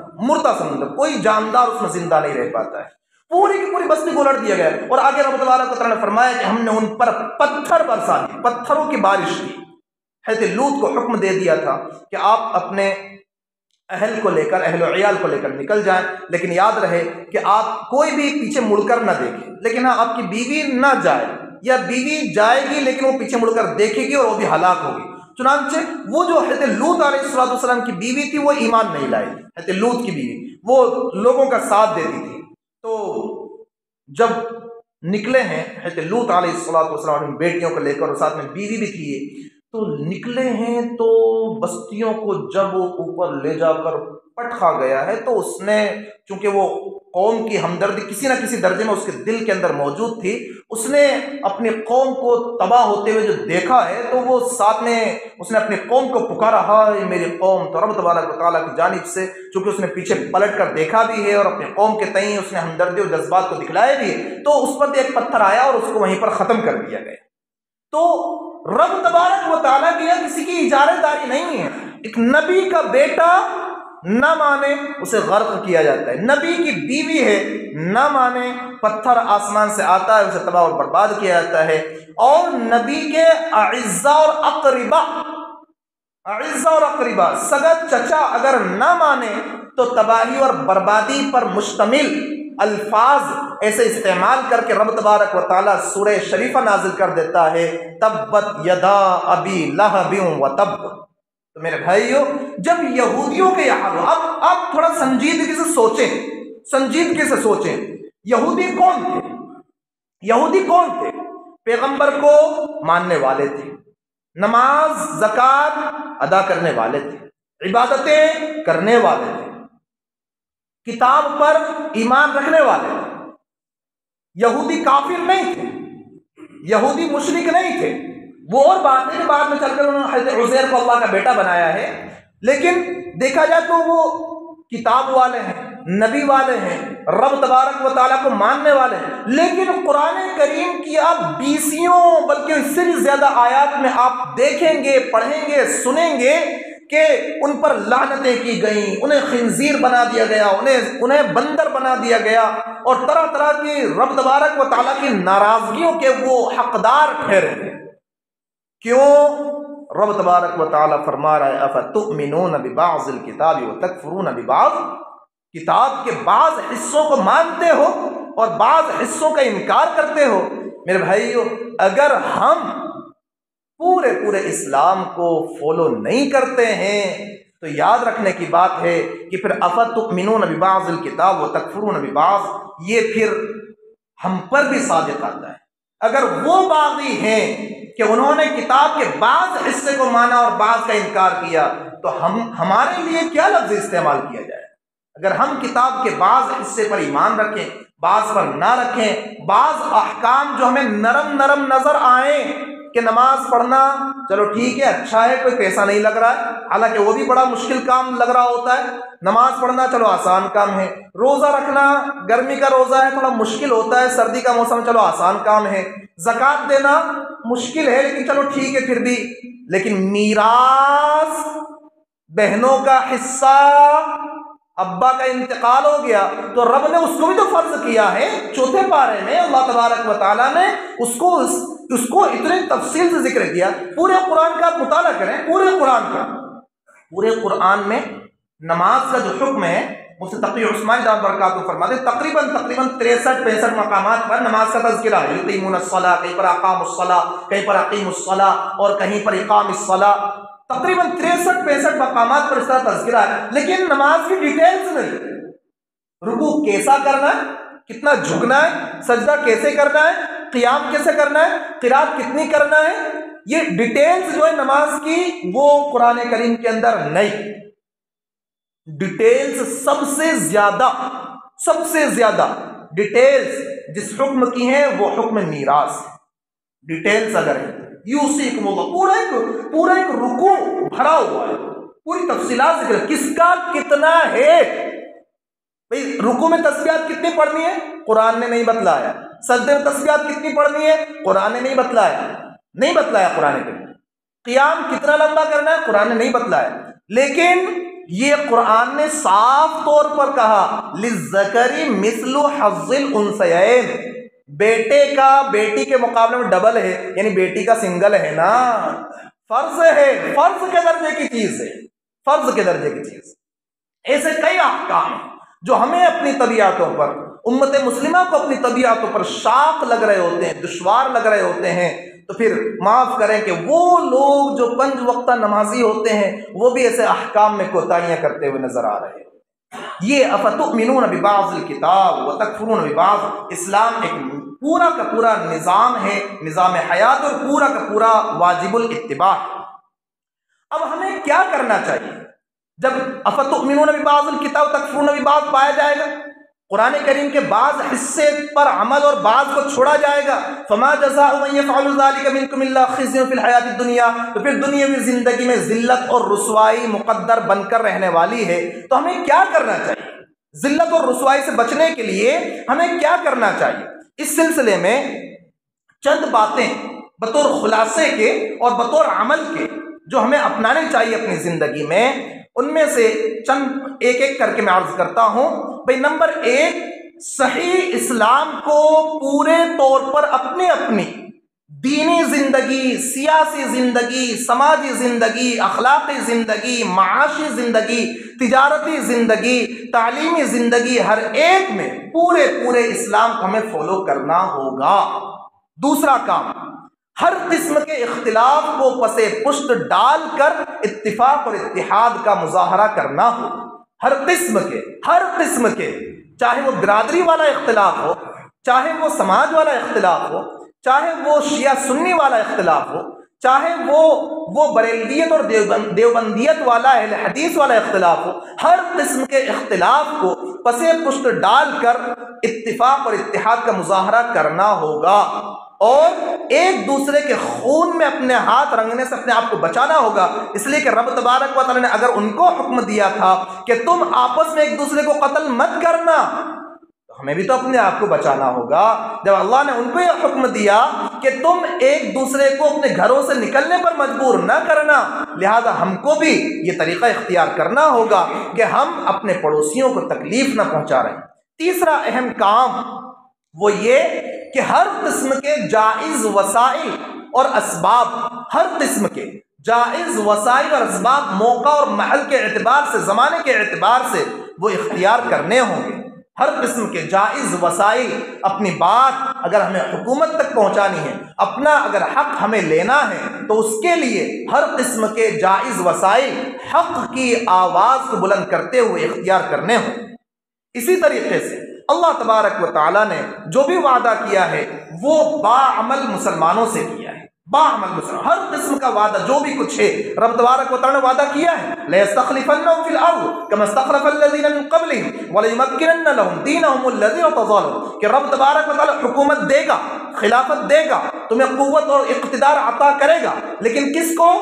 کوئی جاندار اس میں زندہ نہیں رہ پاتا ہے۔ پوری کی پوری بستی کو الٹ دیا گیا اور آگے رب تبارک و تعالیٰ نے فرمایا کہ ہم نے ان پر پتھر برسا دیے، پتھروں کی بارش کی۔ حضرت لوط کو حکم دے دیا تھا کہ آپ اپنے اہل و عیال کو لے کر نکل جائیں، لیکن یاد رہے کہ آپ کوئی بھی پیچھے مڑ کر نہ دیکھیں، لیکن ہاں آپ کی بیوی نہ جائے، یا بیوی جائے گی لیکن وہ پیچھے مڑ کر دیکھے گی اور وہ بھی ہلاک ہوگی۔ چنانچہ وہ جو حضرت لوط علیہ السلام کی بیوی تھی وہ ایمان نہیں لائی تھی، حضرت لوط کی بیوی وہ لوگوں کا ساتھ دیتی تھی۔ تو جب نکلے ہیں حضرت لوط علیہ السلام اپنی بیٹیوں کو لے کر اور ساتھ میں بیوی بھی تھی، تو نکلے ہیں تو بستیوں کو جب وہ اوپر لے جا کر پٹ کھا گیا ہے تو اس نے، چونکہ وہ قوم کی ہمدردی کسی نہ کسی درجے میں اس کے دل کے اندر موجود تھی، اس نے اپنی قوم کو تباہ ہوتے ہوئے جو دیکھا ہے تو وہ ساتھ میں اس نے اپنی قوم کو پکارا، ہائے میری قوم۔ تو رب تبارک و تعالیٰ کی جانب سے چونکہ اس نے پیچھے پلٹ کر دیکھا بھی ہے اور اپنی قوم کے تئیں اس نے ہمدردی اور جذبات کو دکھلائے بھی ہے، تو اس پر بھی ایک پتھر آیا اور اس کو وہیں پر ختم کر دیا گیا۔ تو رب تبارک و تعالیٰ کی یہاں کسی کی اجارہ داری نہیں ہے، ایک نبی کا بیٹا نہ مانے اسے غرق کیا جاتا ہے، نبی کی بیوی ہے نہ مانے پتھر آسمان سے آتا ہے اسے تباہ اور برباد کیا جاتا ہے، اور نبی کے اعزاء اور اقربا سگا چچا اگر نہ مانے تو تباہی اور بربادی پر مشتمل الفاظ ایسے استعمال کر کے رب تبارک و تعالیٰ سورہ شریفہ نازل کر دیتا ہے، تبت یدا ابی لہب وتب۔ تو میرے بھائیو، جب یہودیوں کے یہاں اب آپ تھوڑا سنجیدگی سے سوچیں، یہودی کون تھے؟ پیغمبر کو ماننے والے تھے، نماز زکوٰۃ ادا کرنے والے تھے، عبادتیں کرنے والے تھے، کتاب پر ایمان رکھنے والے تھے۔ یہودی کافر نہیں تھے، یہودی مشرک نہیں تھے، وہ اور بات ہے کہ بعد میں چل کر انہوں نے حضرت عزیر کو اللہ کا بیٹا بنایا ہے، لیکن دیکھا جائے تو وہ کتاب والے ہیں، نبی والے ہیں، رب تبارک و تعالیٰ کو ماننے والے ہیں۔ لیکن قرآن کریم کی آپ بیسیوں بلکہ اس سے بھی زیادہ آیات میں آپ دیکھیں گے، پڑھیں گے، سنیں گے کہ ان پر لعنتیں کی گئیں، انہیں خنزیر بنا دیا گیا، انہیں بندر بنا دیا گیا، اور طرح طرح کی رب تبارک و تعالیٰ کی ناراضگیوں کے وہ حقدار ٹھہرے ہیں۔ کیوں؟ رب تبارک و تعالیٰ فرما رہا ہے افتؤمنون ببعض الکتاب وتکفرون ببعض، کتاب کے بعض حصوں کو مانتے ہو اور بعض حصوں کا انکار کرتے ہو۔ میرے بھائیو، اگر ہم پورے اسلام کو فالو نہیں کرتے ہیں تو یاد رکھنے کی بات ہے کہ پھر افتؤمنون ببعض الکتاب وتکفرون ببعض، یہ پھر ہم پر بھی صادق آتا ہے۔ اگر وہ باغی ہیں کہ انہوں نے کتاب کے بعض حصے کو مانا اور بعض کا انکار کیا، تو ہمارے لیے کیا لفظ استعمال کیا جائے؟ اگر ہم کتاب کے بعض حصے پر ایمان رکھیں، بعض پر نہ رکھیں، بعض احکام جو ہمیں نرم نظر آئیں کہ نماز پڑھنا چلو ٹھیک ہے، اچھا ہے، کوئی پیسہ نہیں لگ رہا ہے، حالانکہ وہ بھی بڑا مشکل کام لگ رہا ہوتا ہے، نماز پڑھنا چلو آسان کام ہے، روزہ رکھنا گرمی کا روزہ ہے تھوڑا مشکل ہوتا ہے، سردی کا موسم چلو آسان کام ہے، زکوٰۃ دینا مشکل ہے لیکن چلو ٹھیک ہے پھر بھی، لیکن میراث، بہنوں کا حصہ، ابا کا انتقال ہو گیا تو رب نے اس کو بھی تو فرض کیا ہے۔ چوتھے پارے میں اللہ تبارک و تعالیٰ نے اس کو اتنے تفصیل سے ذکر کیا۔ پورے قرآن کا آپ مطالعہ کریں، پورے قرآن میں نماز کا جو حکم ہے، مفتی تقی عثمانی دامت برکاتہ فرماتے ہیں تقریباً 63-65 مقامات پر نماز کا تذکرہ ہے۔ یقیمون الصلاۃ، کہیں پر اقام الصلاۃ، کہیں پر اقیم الصلاۃ، اور کہیں پر اقام الصلاۃ، تقریباً 63-65 مقامات پر اس طرح تذکرہ ہے، لیکن نماز کی ڈیٹیلز نہیں۔ رکوع کیسا کرنا ہے، کتنا جھکنا ہے، سجدہ کیسے کرنا ہے، قیام کیسے کرنا ہے، قرات کتنی کرنا ہے، یہ ڈیٹیلز جو ہے نماز کی وہ قرآن کریم کے اندر نہیں۔ ڈیٹیلز سب سے زیادہ ڈیٹیلز جس حکم کی ہیں وہ حکم میراث۔ ڈیٹیلز اگر ہے یوصیکم اللہ، پورا ایک رکوع بھرا ہوا ہے، پوری تفصیلات ذکر ہے، کس کا کتنا ہے۔ بھئی رکوع میں تسبیحات کتنی پڑھنی ہے، قرآن نے نہیں بتلایا۔ سجدے میں تسبیحات کتنی پڑھنی ہے، قرآن نے نہیں بتلایا قرآن کے۔ قیام کتنا لمبا کرنا ہے، قرآن نے نہیں بتلایا، لیکن یہ قرآن نے صاف طور پر کہا للذکر مثل حظ الانثیین، بیٹے کا بیٹی کے مقابلے میں ڈبل ہے، یعنی بیٹی کا سنگل ہے نا، فرض ہے، فرض کے درجے کی چیز ہے، فرض کے درجے کی چیز۔ ایسے کئی احکام ہیں جو ہمیں اپنی طبیعتوں پر، امت مسلمہ کو اپنی طبیعتوں پر شاق لگ رہے ہوتے ہیں، دشوار لگ رہے ہوتے ہیں، تو پھر معاف کریں کہ وہ لوگ جو 5 وقتہ نمازی ہوتے ہیں وہ بھی ایسے احکام میں کوتاہیاں کرتے ہوئے نظر آ رہے ہیں۔ یہ افتؤمنون ببعض الکتاب وتکفرون ببعض، اسلام ایک پورا کا پورا نظام ہے، نظام حیات، اور پورا کا پورا واجب الاتباع۔ اب ہمیں کیا کرنا چاہیے جب افتؤمنون ببعض الکتاب وتکفرون ببعض پایا جائے گا؟ قرآن کریم کے بعض حصے پر عمل اور بعض کو چھوڑا جائے گا، فما جزاء من يفعل ذلك منكم الا خزي في الحیات الدنیا، تو پھر دنیاوی زندگی میں ذلت اور رسوائی مقدر بن کر رہنے والی ہے۔ تو ہمیں کیا کرنا چاہیے؟ ذلت اور رسوائی سے بچنے کے لیے ہمیں کیا کرنا چاہیے؟ اس سلسلے میں چند باتیں بطور خلاصے کے اور بطور عمل کے جو ہمیں اپنانے چاہیے اپنی زندگی میں، ان میں سے چند ایک ایک کر کے میں عرض کرتا ہوں۔ بھئی نمبر 1، صحیح اسلام کو پورے طور پر اپنی اپنی دینی زندگی، سیاسی زندگی، سماجی زندگی، اخلاقی زندگی، معاشی زندگی، تجارتی زندگی، تعلیمی زندگی، ہر ایک میں پورے اسلام کو ہمیں فالو کرنا ہوگا۔ دوسرا کام، ہر قسم کے اختلاف کو پس پشت ڈال کر اتفاق اور اتحاد کا مظاہرہ کرنا ہو۔ ہر قسم کے، چاہے وہ برادری والا اختلاف ہو، چاہے وہ سماج والا اختلاف ہو، چاہے وہ شیعہ سنی والا اختلاف ہو، چاہے وہ بریلویت اور دیوبندیت والا اہل حدیث والا اختلاف ہو، ہر قسم کے اختلاف کو پس پشت ڈال کر اتفاق اور اتحاد کا مظاہرہ کرنا ہوگا، اور ایک دوسرے کے خون میں اپنے ہاتھ رنگنے سے اپنے آپ کو بچانا ہوگا۔ اس لیے کہ رب تبارک و تعالی نے اگر ان کو حکم دیا تھا کہ تم آپس میں ایک دوسرے کو قتل مت کرنا، تو ہمیں بھی تو اپنے آپ کو بچانا ہوگا۔ جب اللہ نے ان کو یہ حکم دیا کہ تم ایک دوسرے کو اپنے گھروں سے نکلنے پر مجبور نہ کرنا، لہذا ہم کو بھی یہ طریقہ اختیار کرنا ہوگا کہ ہم اپنے پڑوسیوں کو تکلیف نہ پہنچا رہے ہیں۔ تیسرا اہم کام وہ یہ کہ ہر قسم کے جائز وسائل اور اسباب، ہر قسم کے جائز وسائل اور اسباب موقع اور محل کے اعتبار سے، زمانے کے اعتبار سے وہ اختیار کرنے ہوں گے۔ ہر قسم کے جائز وسائل، اپنی بات اگر ہمیں حکومت تک پہنچانی ہے، اپنا اگر حق ہمیں لینا ہے، تو اس کے لیے ہر قسم کے جائز وسائل حق کی آواز کو بلند کرتے ہوئے اختیار کرنے ہوں۔ اسی طریقے سے اللہ تبارک و تعالیٰ نے جو بھی وعدہ کیا ہے وہ باعمل مسلمانوں سے کیا ہے۔ باعمل مسلمان، ہر قسم کا وعدہ جو بھی کچھ ہے رب تبارک و تعالیٰ نے وعدہ کیا ہے، لَيَسْتَخْلِفَنَّهُمْ فِي الْأَرْضِ كَمَا اسْتَخْلَفَ الَّذِينَ مِن قَبْلِهِمْ وَلَيُمَكِّنَنَّ لَهُمْ دِينَهُمُ الَّذِي ارْتَضَىٰ لَهُمْ، کہ رب تبارک و تعالیٰ حکومت دے گا، خلافت دے گا، تمہیں قوت اور اقتدار عطا کرے گا، لیکن کس کو؟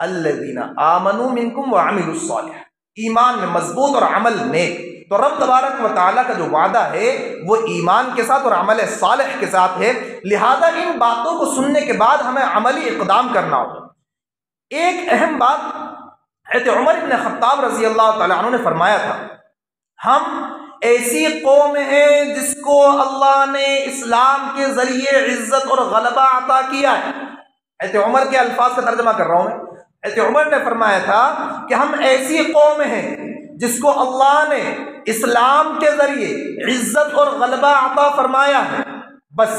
الَّذِينَ آمَنُوا مِنكُمْ وَعَمِلُوا الصَّالِحَاتِ، ایمان میں مضبوط اور عمل نیک۔ تو رب تبارک و تعالیٰ کا جو وعدہ ہے وہ ایمان کے ساتھ اور عمل صالح کے ساتھ ہے، لہذا ان باتوں کو سننے کے بعد ہمیں عملی اقدام کرنا ہوگا۔ ایک اہم بات حضرت عمر بن خطاب رضی اللہ تعالیٰ عنہ نے فرمایا تھا، ہم ایسی قوم ہیں جس کو اللہ نے اسلام کے ذریعے عزت اور غلبہ عطا کیا ہے۔ حضرت عمر کے الفاظ کا ترجمہ کر رہا ہوں میں۔ حضرت عمر نے فرمایا تھا کہ ہم ایسی قوم ہیں جس کو اللہ نے اسلام کے ذریعے عزت اور غلبہ عطا فرمایا ہے۔ بس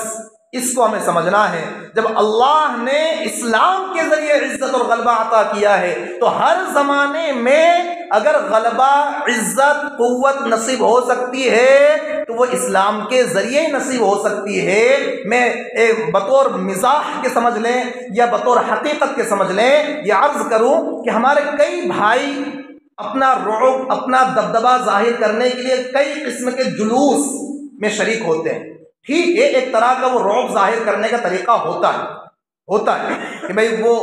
اس کو ہمیں سمجھنا ہے، جب اللہ نے اسلام کے ذریعے عزت اور غلبہ عطا کیا ہے تو ہر زمانے میں اگر غلبہ، عزت، قوت نصیب ہو سکتی ہے تو وہ اسلام کے ذریعے نصیب ہو سکتی ہے۔ میں بطور مزاح کے سمجھ لیں یا بطور حقیقت کے سمجھ لیں، یہ عرض کروں کہ ہمارے کئی بھائی اپنا رعب، اپنا دبدبہ ظاہر کرنے کے لیے کئی قسم کے جلوس میں شریک ہوتے ہیں۔ ٹھیک ہے، ایک طرح کا وہ رعب ظاہر کرنے کا طریقہ ہوتا ہے کہ بھئی وہ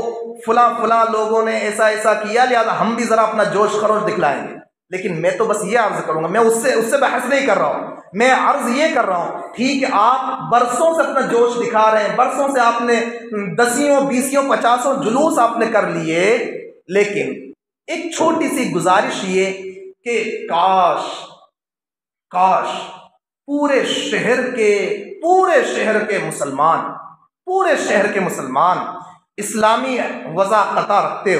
فلاں لوگوں نے ایسا کیا، لہذا ہم بھی ذرا اپنا جوش خروش دکھلائیں گے۔ لیکن میں تو بس یہ عرض کروں گا، میں اس سے بحث نہیں کر رہا ہوں، میں عرض یہ کر رہا ہوں، ٹھیک ہے آپ برسوں سے اپنا جوش دکھا رہے ہیں، برسوں سے آپ نے 10، 20، 50 جلوس آپ نے کر لیے، لیکن ایک چھوٹی سی گزارش یہ کہ کاش پورے شہر کے مسلمان اسلامی وضاقطہ رکھتے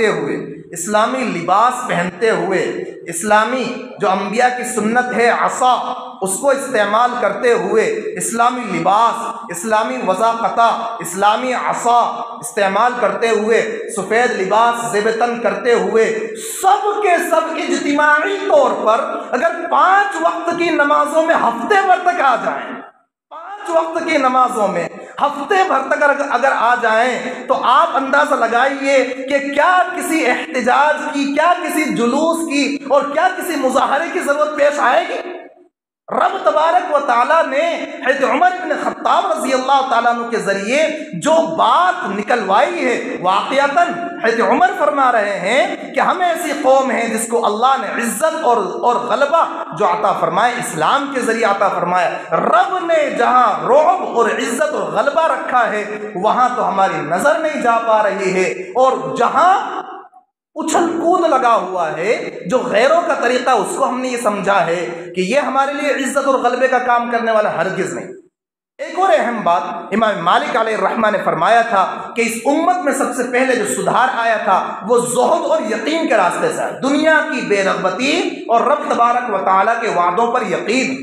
ہوئے اسلامی لباس پہنتے ہوئے، اسلامی جو انبیاء کی سنت ہے عصا اس کو استعمال کرتے ہوئے، اسلامی لباس، اسلامی وضاقطہ، اسلامی عصا استعمال کرتے ہوئے، سفید لباس زیب تن کرتے ہوئے، سب کے سب اجتماعی طور پر اگر 5 وقت کی نمازوں میں ہفتے بھر تک آ جائیں، 5 وقت کی نمازوں میں ہفتے بھر تک اگر آ جائیں تو آپ اندازہ لگائیے کہ کیا کسی احتجاج کی، کیا کسی جلوس کی اور کیا کسی مظاہرے کی ضرورت پیش آئے گی۔ رب تبارک و تعالیٰ نے حضرت عمر بن خطاب رضی اللہ تعالیٰ عنہ کے ذریعے جو بات نکلوائی ہے، واقعتاً حضرت عمر فرما رہے ہیں کہ ہم ایسی قوم ہیں جس کو اللہ نے عزت اور غلبہ جو عطا فرمائے اسلام کے ذریعے عطا فرمایا۔ رب نے جہاں رعب اور عزت اور غلبہ رکھا ہے وہاں تو ہماری نظر نہیں جا پا رہی ہے، اور جہاں اچھل کود لگا ہوا ہے جو غیروں کا طریقہ، اس کو ہم نے یہ سمجھا ہے کہ یہ ہمارے لیے عزت اور غلبے کا کام کرنے والا ہرگز نہیں۔ ایک اور اہم بات امام مالک علیہ الرحمہ نے فرمایا تھا کہ اس امت میں سب سے پہلے جو سدھار آیا تھا وہ زہد اور یقین کے راستے سے، دنیا کی بے رغبتی اور رب تبارک و تعالیٰ کے وعدوں پر یقین،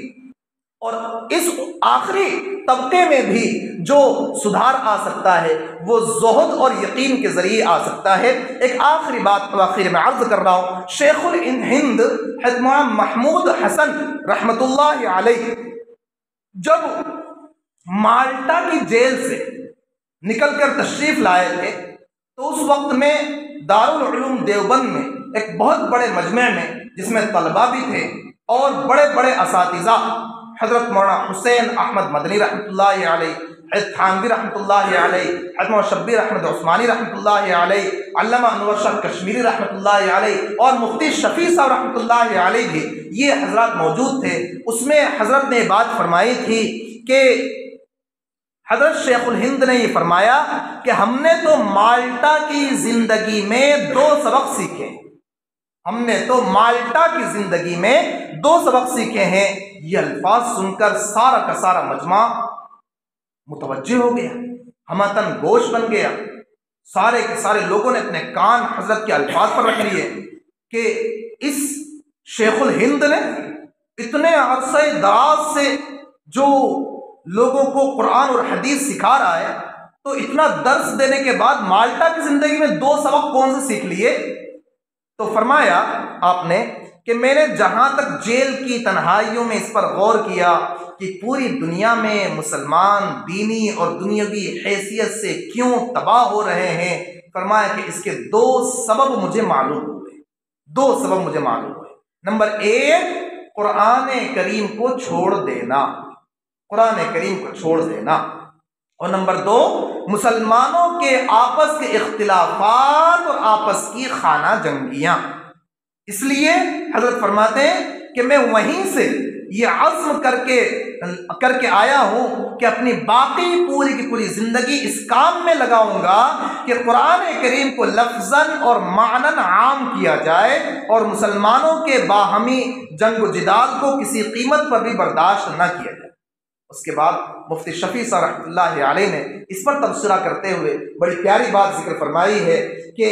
اور اس آخری طبقے میں بھی جو سدھار آ سکتا ہے وہ زہد اور یقین کے ذریعے آ سکتا ہے۔ ایک آخری بات آخر میں عرض کر رہا ہوں، شیخ الہند حضرت محمود حسن رحمۃ اللہ علیہ جب مالٹا کی جیل سے نکل کر تشریف لائے تھے تو اس وقت میں دارالعلوم دیوبند میں ایک بہت بڑے مجمع میں، جس میں طلباء بھی تھے اور بڑے بڑے اساتذہ، حضرت مولانا حسین احمد مدنی رحمۃ اللہ علیہ، حضرت تھانوی رحمۃ اللہ علیہ، حضرت مولانا شبیر احمد عثمانی رحمۃ اللہ علیہ، علامہ انور شاہ کشمیری رحمۃ اللہ علیہ اور مفتی شفیع صاحب رحمۃ اللہ علیہ بھی یہ حضرات موجود تھے۔ اس میں حضرت نے بات فرمائی تھی کہ حضرت شیخ الہند نے یہ فرمایا کہ ہم نے تو مالٹا کی زندگی میں 2 سبق سیکھے، ہم نے تو مالٹا کی زندگی میں 2 سبق سیکھے ہیں۔ یہ الفاظ سن کر سارا کا سارا مجمع متوجہ ہو گیا، ہمتن گوش بن گیا، سارے کے سارے لوگوں نے اپنے کان حضرت کے الفاظ پر رکھ لیے کہ اس شیخ الہند نے اتنے عرصے دراز سے جو لوگوں کو قرآن اور حدیث سکھا رہا ہے، تو اتنا درس دینے کے بعد مالٹا کی زندگی میں 2 سبق کون سے سیکھ لیے؟ تو فرمایا آپ نے کہ میں نے جہاں تک جیل کی تنہائیوں میں اس پر غور کیا کہ پوری دنیا میں مسلمان دینی اور دنیاوی حیثیت سے کیوں تباہ ہو رہے ہیں، فرمایا کہ اس کے 2 سبب مجھے معلوم ہوئے، 2 سبب مجھے معلوم ہوئے۔ نمبر 1 قرآن کریم کو چھوڑ دینا، قرآن کریم کو چھوڑ دینا، اور نمبر 2 مسلمانوں کے آپس کے اختلافات اور آپس کی خانہ جنگیاں۔ اس لیے حضرت فرماتے ہیں کہ میں وہیں سے یہ عزم کر کے آیا ہوں کہ اپنی باقی پوری کی پوری زندگی اس کام میں لگاؤں گا کہ قرآن کریم کو لفظاً اور معناً عام کیا جائے اور مسلمانوں کے باہمی جنگ و جدال کو کسی قیمت پر بھی برداشت نہ کیا جائے۔ اس کے بعد مفتی شفیع صاحب رحمۃ اللہ علیہ نے اس پر تبصرہ کرتے ہوئے بڑی پیاری بات ذکر فرمائی ہے کہ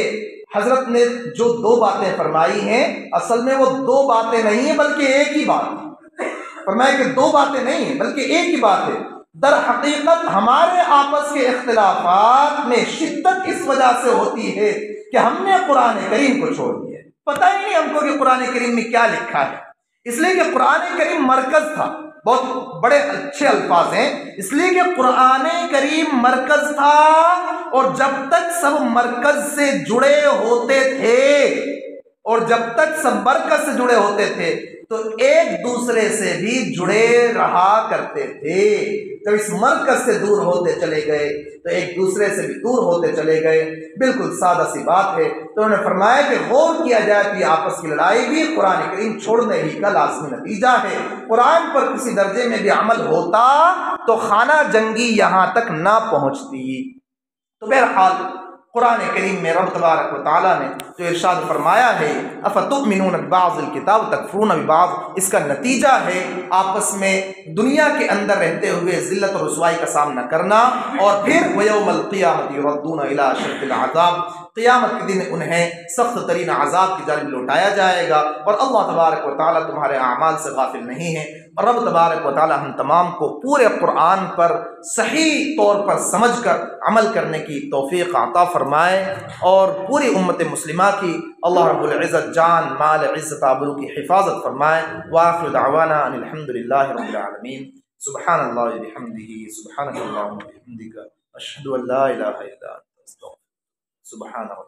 حضرت نے جو 2 باتیں فرمائی ہیں اصل میں وہ 2 باتیں نہیں ہیں بلکہ ایک ہی بات ہے۔ فرمایا کہ 2 باتیں نہیں ہیں بلکہ ایک ہی بات ہے۔ در حقیقت ہمارے آپس کے اختلافات میں شدت اس وجہ سے ہوتی ہے کہ ہم نے قرآن کریم کو چھوڑ دیا، پتہ ہی نہیں ہم کو کہ قرآن کریم میں کیا لکھا ہے، اس لیے کہ قرآن کریم مرکز تھا، بہت بڑے اچھے الفاظ ہیں، اس لیے کہ قرآن کریم مرکز تھا، اور جب تک سب مرکز سے جڑے ہوتے تھے اور جب تک سب مرکز سے جڑے ہوتے تھے تو ایک دوسرے سے بھی جڑے رہا کرتے تھے۔ جب اس مرکز سے دور ہوتے چلے گئے تو ایک دوسرے سے بھی دور ہوتے چلے گئے۔ بالکل سادہ سی بات ہے۔ تو انہوں نے فرمایا کہ غور کیا جائے کہ آپس کی لڑائی بھی قرآن کریم چھوڑنے ہی کا لازمی نتیجہ ہے۔ قرآن پر کسی درجے میں بھی عمل ہوتا تو خانہ جنگی یہاں تک نہ پہنچتی۔ تو بہرحال قرآن کریم میں رب تبارک و تعالیٰ نے جو ارشاد فرمایا ہے افتؤمنون ببعض الکتاب وتکفرون ببعض، اس کا نتیجہ ہے آپس میں دنیا کے اندر رہتے ہوئے ذلت اور رسوائی کا سامنا کرنا، اور پھر ویوم القیامۃ یردون الی اشد العذاب، قیامت کے دن انہیں سخت ترین عذاب کی جانب لوٹایا جائے گا، اور اللہ تبارک و تعالیٰ تمہارے اعمال سے غافل نہیں ہے۔ اور رب تبارک و تعالیٰ ہم تمام کو پورے قرآن پر صحیح طور پر سمجھ کر عمل کرنے کی توفیق عطا فرمائے، اور پوری امت مسلمہ کی اللہ رب العزت جان مال عزت آبرو کی حفاظت فرمائے۔ وآخر دعوانا ان الحمد للہ رب العالمین۔ سبحان اللہ بحمدہ، سبحانک اللہم وبحمدک، اشہد ان لا الہ الا انت، استغفرک۔ سبحان اللہ۔